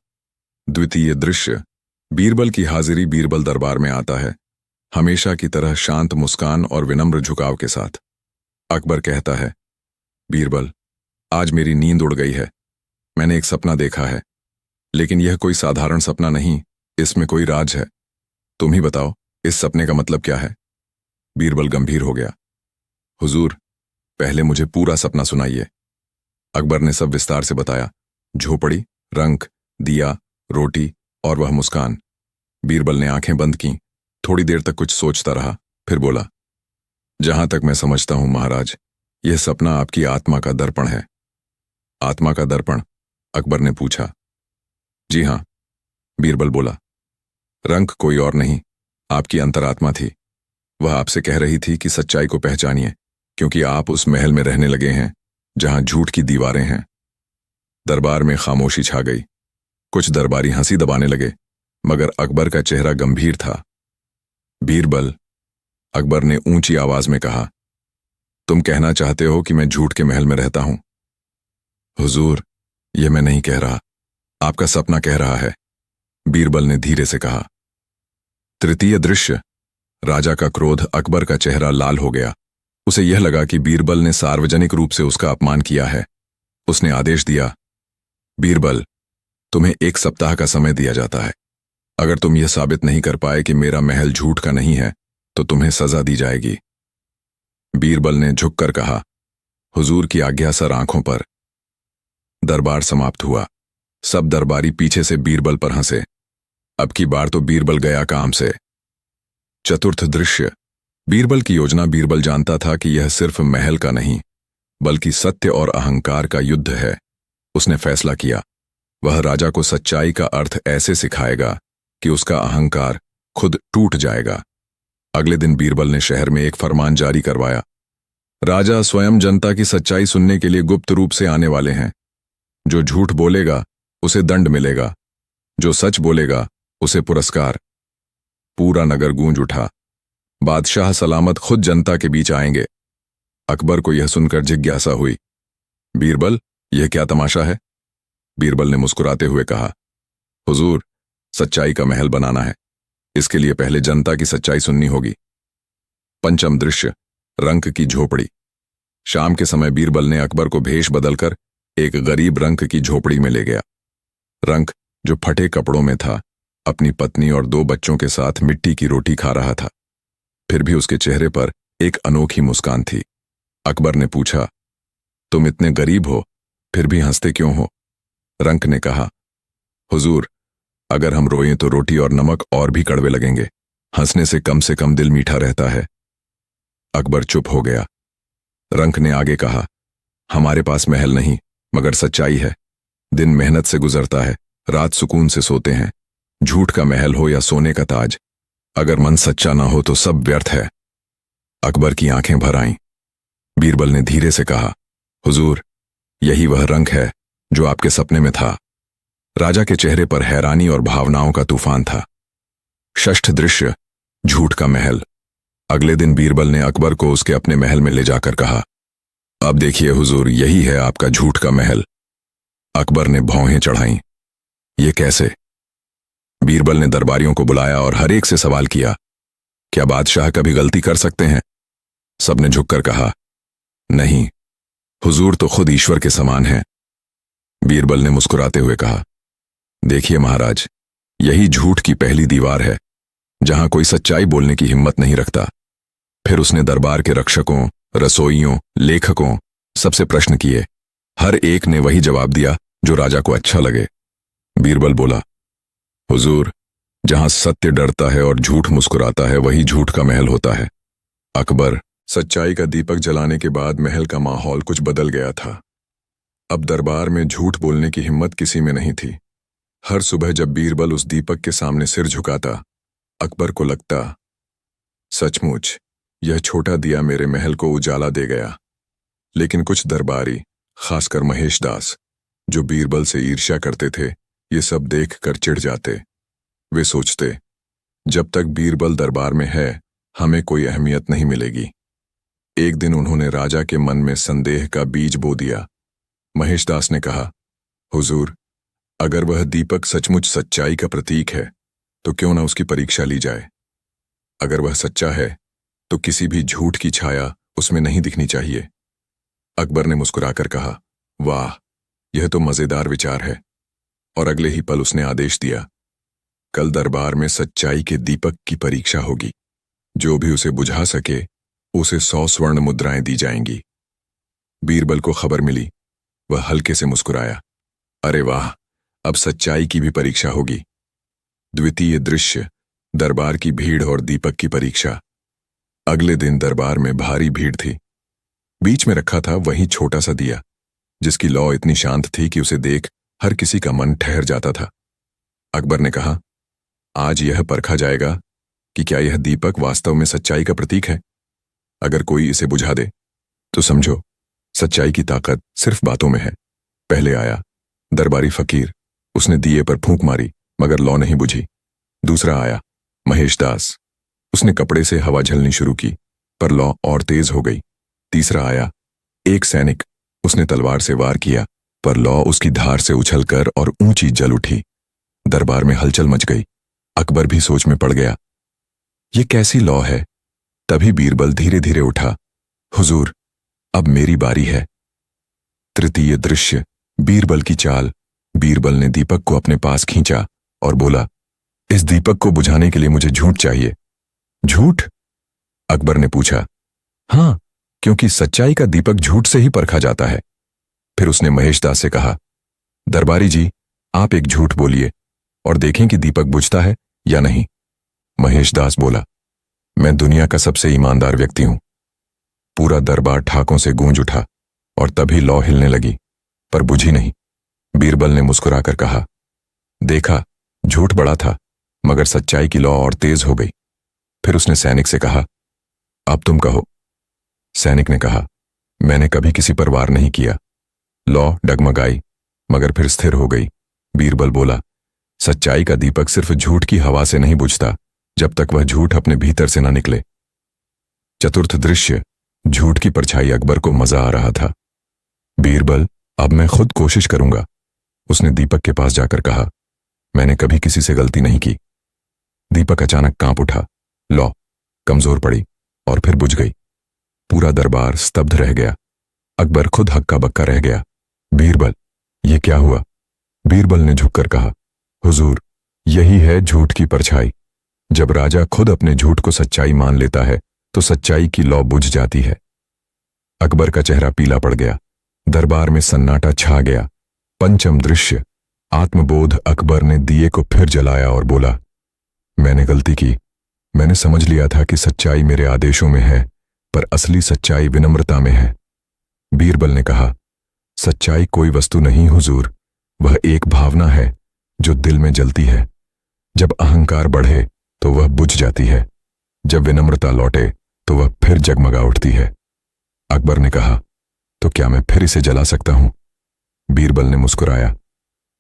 द्वितीय दृश्य। बीरबल की हाजिरी। बीरबल दरबार में आता है, हमेशा की तरह शांत मुस्कान और विनम्र झुकाव के साथ। अकबर कहता है, बीरबल, आज मेरी नींद उड़ गई है। मैंने एक सपना देखा है, लेकिन यह कोई साधारण सपना नहीं, इसमें कोई राज है। तुम ही बताओ, इस सपने का मतलब क्या है? बीरबल गंभीर हो गया। हुजूर, पहले मुझे पूरा सपना सुनाइए। अकबर ने सब विस्तार से बताया, झोपड़ी, रंक, दिया, रोटी और वह मुस्कान। बीरबल ने आंखें बंद की, थोड़ी देर तक कुछ सोचता रहा, फिर बोला, जहां तक मैं समझता हूं महाराज, यह सपना आपकी आत्मा का दर्पण है। आत्मा का दर्पण? अकबर ने पूछा। जी हां, बीरबल बोला। रंक कोई और नहीं, आपकी अंतरात्मा थी। वह आपसे कह रही थी कि सच्चाई को पहचानिए, क्योंकि आप उस महल में रहने लगे हैं जहां झूठ की दीवारें हैं। दरबार में खामोशी छा गई। कुछ दरबारी हंसी दबाने लगे, मगर अकबर का चेहरा गंभीर था। बीरबल, अकबर ने ऊंची आवाज में कहा, तुम कहना चाहते हो कि मैं झूठ के महल में रहता हूं? हुजूर, यह मैं नहीं कह रहा, आपका सपना कह रहा है, बीरबल ने धीरे से कहा। तृतीय दृश्य। राजा का क्रोध। अकबर का चेहरा लाल हो गया। उसे यह लगा कि बीरबल ने सार्वजनिक रूप से उसका अपमान किया है। उसने आदेश दिया, बीरबल, तुम्हें 1 सप्ताह का समय दिया जाता है। अगर तुम यह साबित नहीं कर पाए कि मेरा महल झूठ का नहीं है, तो तुम्हें सजा दी जाएगी। बीरबल ने झुककर कहा, हुजूर की आज्ञा सर आंखों पर। दरबार समाप्त हुआ। सब दरबारी पीछे से बीरबल पर हंसे। अब की बार तो बीरबल गया काम से। चतुर्थ दृश्य। बीरबल की योजना। बीरबल जानता था कि यह सिर्फ महल का नहीं, बल्कि सत्य और अहंकार का युद्ध है। उसने फैसला किया, वह राजा को सच्चाई का अर्थ ऐसे सिखाएगा कि उसका अहंकार खुद टूट जाएगा। अगले दिन बीरबल ने शहर में एक फरमान जारी करवाया, राजा स्वयं जनता की सच्चाई सुनने के लिए गुप्त रूप से आने वाले हैं। जो झूठ बोलेगा उसे दंड मिलेगा, जो सच बोलेगा उसे पुरस्कार। पूरा नगर गूंज उठा, बादशाह सलामत खुद जनता के बीच आएंगे। अकबर को यह सुनकर जिज्ञासा हुई, बीरबल, यह क्या तमाशा है? बीरबल ने मुस्कुराते हुए कहा, हुजूर, सच्चाई का महल बनाना है। इसके लिए पहले जनता की सच्चाई सुननी होगी। पंचम दृश्य, रंक की झोपड़ी। शाम के समय बीरबल ने अकबर को भेष बदलकर एक गरीब रंक की झोपड़ी में ले गया। रंक, जो फटे कपड़ों में था, अपनी पत्नी और 2 बच्चों के साथ मिट्टी की रोटी खा रहा था। फिर भी उसके चेहरे पर एक अनोखी मुस्कान थी। अकबर ने पूछा, तुम इतने गरीब हो, फिर भी हंसते क्यों हो? रंक ने कहा, हुजूर, अगर हम रोएं तो रोटी और नमक और भी कड़वे लगेंगे। हंसने से कम दिल मीठा रहता है। अकबर चुप हो गया। रंक ने आगे कहा, हमारे पास महल नहीं, मगर सच्चाई है। दिन मेहनत से गुजरता है, रात सुकून से सोते हैं। झूठ का महल हो या सोने का ताज, अगर मन सच्चा ना हो तो सब व्यर्थ है। अकबर की आंखें भर आईं। बीरबल ने धीरे से कहा, हुजूर, यही वह रंक है जो आपके सपने में था। राजा के चेहरे पर हैरानी और भावनाओं का तूफान था। षष्ठ दृश्य, झूठ का महल। अगले दिन बीरबल ने अकबर को उसके अपने महल में ले जाकर कहा, अब देखिए हुजूर, यही है आपका झूठ का महल। अकबर ने भौहें चढ़ाईं। ये कैसे? बीरबल ने दरबारियों को बुलाया और हर एक से सवाल किया, क्या बादशाह कभी गलती कर सकते हैं? सबने झुककर कहा, नहीं, हुजूर तो खुद ईश्वर के समान हैं। बीरबल ने मुस्कुराते हुए कहा, देखिए महाराज, यही झूठ की पहली दीवार है, जहां कोई सच्चाई बोलने की हिम्मत नहीं रखता। फिर उसने दरबार के रक्षकों, रसोइयों, लेखकों, सबसे प्रश्न किए। हर एक ने वही जवाब दिया जो राजा को अच्छा लगे। बीरबल बोला, हुजूर, जहां सत्य डरता है और झूठ मुस्कुराता है, वही झूठ का महल होता है। अकबर, सच्चाई का दीपक जलाने के बाद महल का माहौल कुछ बदल गया था। अब दरबार में झूठ बोलने की हिम्मत किसी में नहीं थी। हर सुबह जब बीरबल उस दीपक के सामने सिर झुकाता, अकबर को लगता, सचमुच यह छोटा दिया मेरे महल को उजाला दे गया। लेकिन कुछ दरबारी, खासकर महेश दास, जो बीरबल से ईर्ष्या करते थे, ये सब देखकर चिढ़ जाते। वे सोचते, जब तक बीरबल दरबार में है, हमें कोई अहमियत नहीं मिलेगी। एक दिन उन्होंने राजा के मन में संदेह का बीज बो दिया। महेश दास ने कहा, हुजूर, अगर वह दीपक सचमुच सच्चाई का प्रतीक है, तो क्यों ना उसकी परीक्षा ली जाए। अगर वह सच्चा है, तो किसी भी झूठ की छाया उसमें नहीं दिखनी चाहिए। अकबर ने मुस्कुराकर कहा, वाह, यह तो मजेदार विचार है। और अगले ही पल उसने आदेश दिया, कल दरबार में सच्चाई के दीपक की परीक्षा होगी। जो भी उसे बुझा सके, उसे 100 स्वर्ण मुद्राएं दी जाएंगी। बीरबल को खबर मिली। वह हल्के से मुस्कुराया, अरे वाह, अब सच्चाई की भी परीक्षा होगी। द्वितीय दृश्य, दरबार की भीड़ और दीपक की परीक्षा। अगले दिन दरबार में भारी भीड़ थी। बीच में रखा था वही छोटा सा दिया, जिसकी लौ इतनी शांत थी कि उसे देख हर किसी का मन ठहर जाता था। अकबर ने कहा, आज यह परखा जाएगा कि क्या यह दीपक वास्तव में सच्चाई का प्रतीक है। अगर कोई इसे बुझा दे, तो समझो सच्चाई की ताकत सिर्फ बातों में है। पहले आया दरबारी फकीर, उसने दिए पर फूंक मारी, मगर लौ नहीं बुझी। दूसरा आया महेश दास, उसने कपड़े से हवा झलनी शुरू की, पर लौ और तेज हो गई। तीसरा आया एक सैनिक, उसने तलवार से वार किया, पर लौ उसकी धार से उछलकर और ऊंची जल उठी। दरबार में हलचल मच गई। अकबर भी सोच में पड़ गया, ये कैसी लौ है। तभी बीरबल धीरे धीरे उठा, हुजूर, अब मेरी बारी है। तृतीय दृश्य, बीरबल की चाल। बीरबल ने दीपक को अपने पास खींचा और बोला, इस दीपक को बुझाने के लिए मुझे झूठ चाहिए। झूठ? अकबर ने पूछा। हां, क्योंकि सच्चाई का दीपक झूठ से ही परखा जाता है। फिर उसने महेश दास से कहा, दरबारी जी, आप एक झूठ बोलिए और देखें कि दीपक बुझता है या नहीं। महेश दास बोला, मैं दुनिया का सबसे ईमानदार व्यक्ति हूं। पूरा दरबार ठाकों से गूंज उठा और तभी लौ हिलने लगी, पर बुझी नहीं। बीरबल ने मुस्कुराकर कहा, देखा, झूठ बड़ा था, मगर सच्चाई की लौ और तेज हो गई। फिर उसने सैनिक से कहा, अब तुम कहो। सैनिक ने कहा, मैंने कभी किसी पर वार नहीं किया। लौ डगमगाई, मगर फिर स्थिर हो गई। बीरबल बोला, सच्चाई का दीपक सिर्फ झूठ की हवा से नहीं बुझता, जब तक वह झूठ अपने भीतर से न निकले। चतुर्थ दृश्य, झूठ की परछाई। अकबर को मजा आ रहा था। बीरबल, अब मैं खुद कोशिश करूंगा, उसने दीपक के पास जाकर कहा। मैंने कभी किसी से गलती नहीं की। दीपक अचानक कांप उठा, लौ कमजोर पड़ी और फिर बुझ गई। पूरा दरबार स्तब्ध रह गया। अकबर खुद हक्का बक्का रह गया। बीरबल, ये क्या हुआ? बीरबल ने झुककर कहा, हुजूर, यही है झूठ की परछाई। जब राजा खुद अपने झूठ को सच्चाई मान लेता है तो सच्चाई की लौ बुझ जाती है। अकबर का चेहरा पीला पड़ गया। दरबार में सन्नाटा छा गया। पंचम दृश्य आत्मबोध। अकबर ने दिए को फिर जलाया और बोला, मैंने गलती की। मैंने समझ लिया था कि सच्चाई मेरे आदेशों में है, पर असली सच्चाई विनम्रता में है। बीरबल ने कहा, सच्चाई कोई वस्तु नहीं हुजूर, वह एक भावना है जो दिल में जलती है। जब अहंकार बढ़े तो वह बुझ जाती है, जब विनम्रता लौटे तो वह फिर जगमगा उठती है। अकबर ने कहा, तो क्या मैं फिर इसे जला सकता हूं? बीरबल ने मुस्कुराया,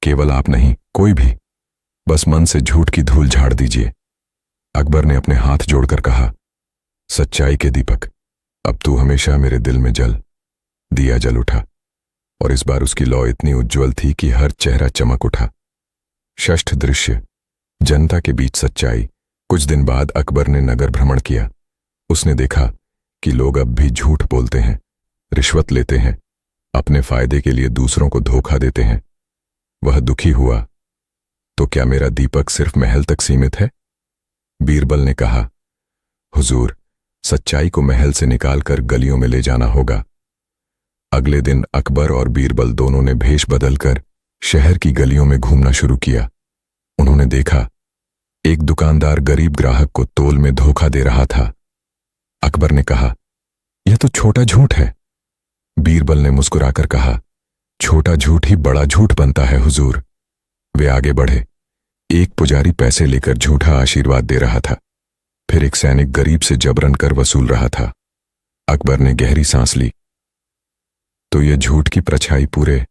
केवल आप नहीं, कोई भी, बस मन से झूठ की धूल झाड़ दीजिए। अकबर ने अपने हाथ जोड़कर कहा, सच्चाई के दीपक, अब तू हमेशा मेरे दिल में जल। दिया जल उठा और इस बार उसकी लौ इतनी उज्ज्वल थी कि हर चेहरा चमक उठा। षष्ठ दृश्य जनता के बीच सच्चाई। कुछ दिन बाद अकबर ने नगर भ्रमण किया। उसने देखा कि लोग अब भी झूठ बोलते हैं, रिश्वत लेते हैं, अपने फायदे के लिए दूसरों को धोखा देते हैं। वह दुखी हुआ, तो क्या मेरा दीपक सिर्फ महल तक सीमित है? बीरबल ने कहा, हुजूर, सच्चाई को महल से निकालकर गलियों में ले जाना होगा। अगले दिन अकबर और बीरबल दोनों ने भेष बदलकर शहर की गलियों में घूमना शुरू किया। उन्होंने देखा, एक दुकानदार गरीब ग्राहक को तोल में धोखा दे रहा था। अकबर ने कहा, यह तो छोटा झूठ है। बीरबल ने मुस्कुराकर कहा, छोटा झूठ ही बड़ा झूठ बनता है हुजूर। वे आगे बढ़े। एक पुजारी पैसे लेकर झूठा आशीर्वाद दे रहा था। फिर एक सैनिक गरीब से जबरन कर वसूल रहा था। अकबर ने गहरी सांस ली। तो यह झूठ की परछाई पूरे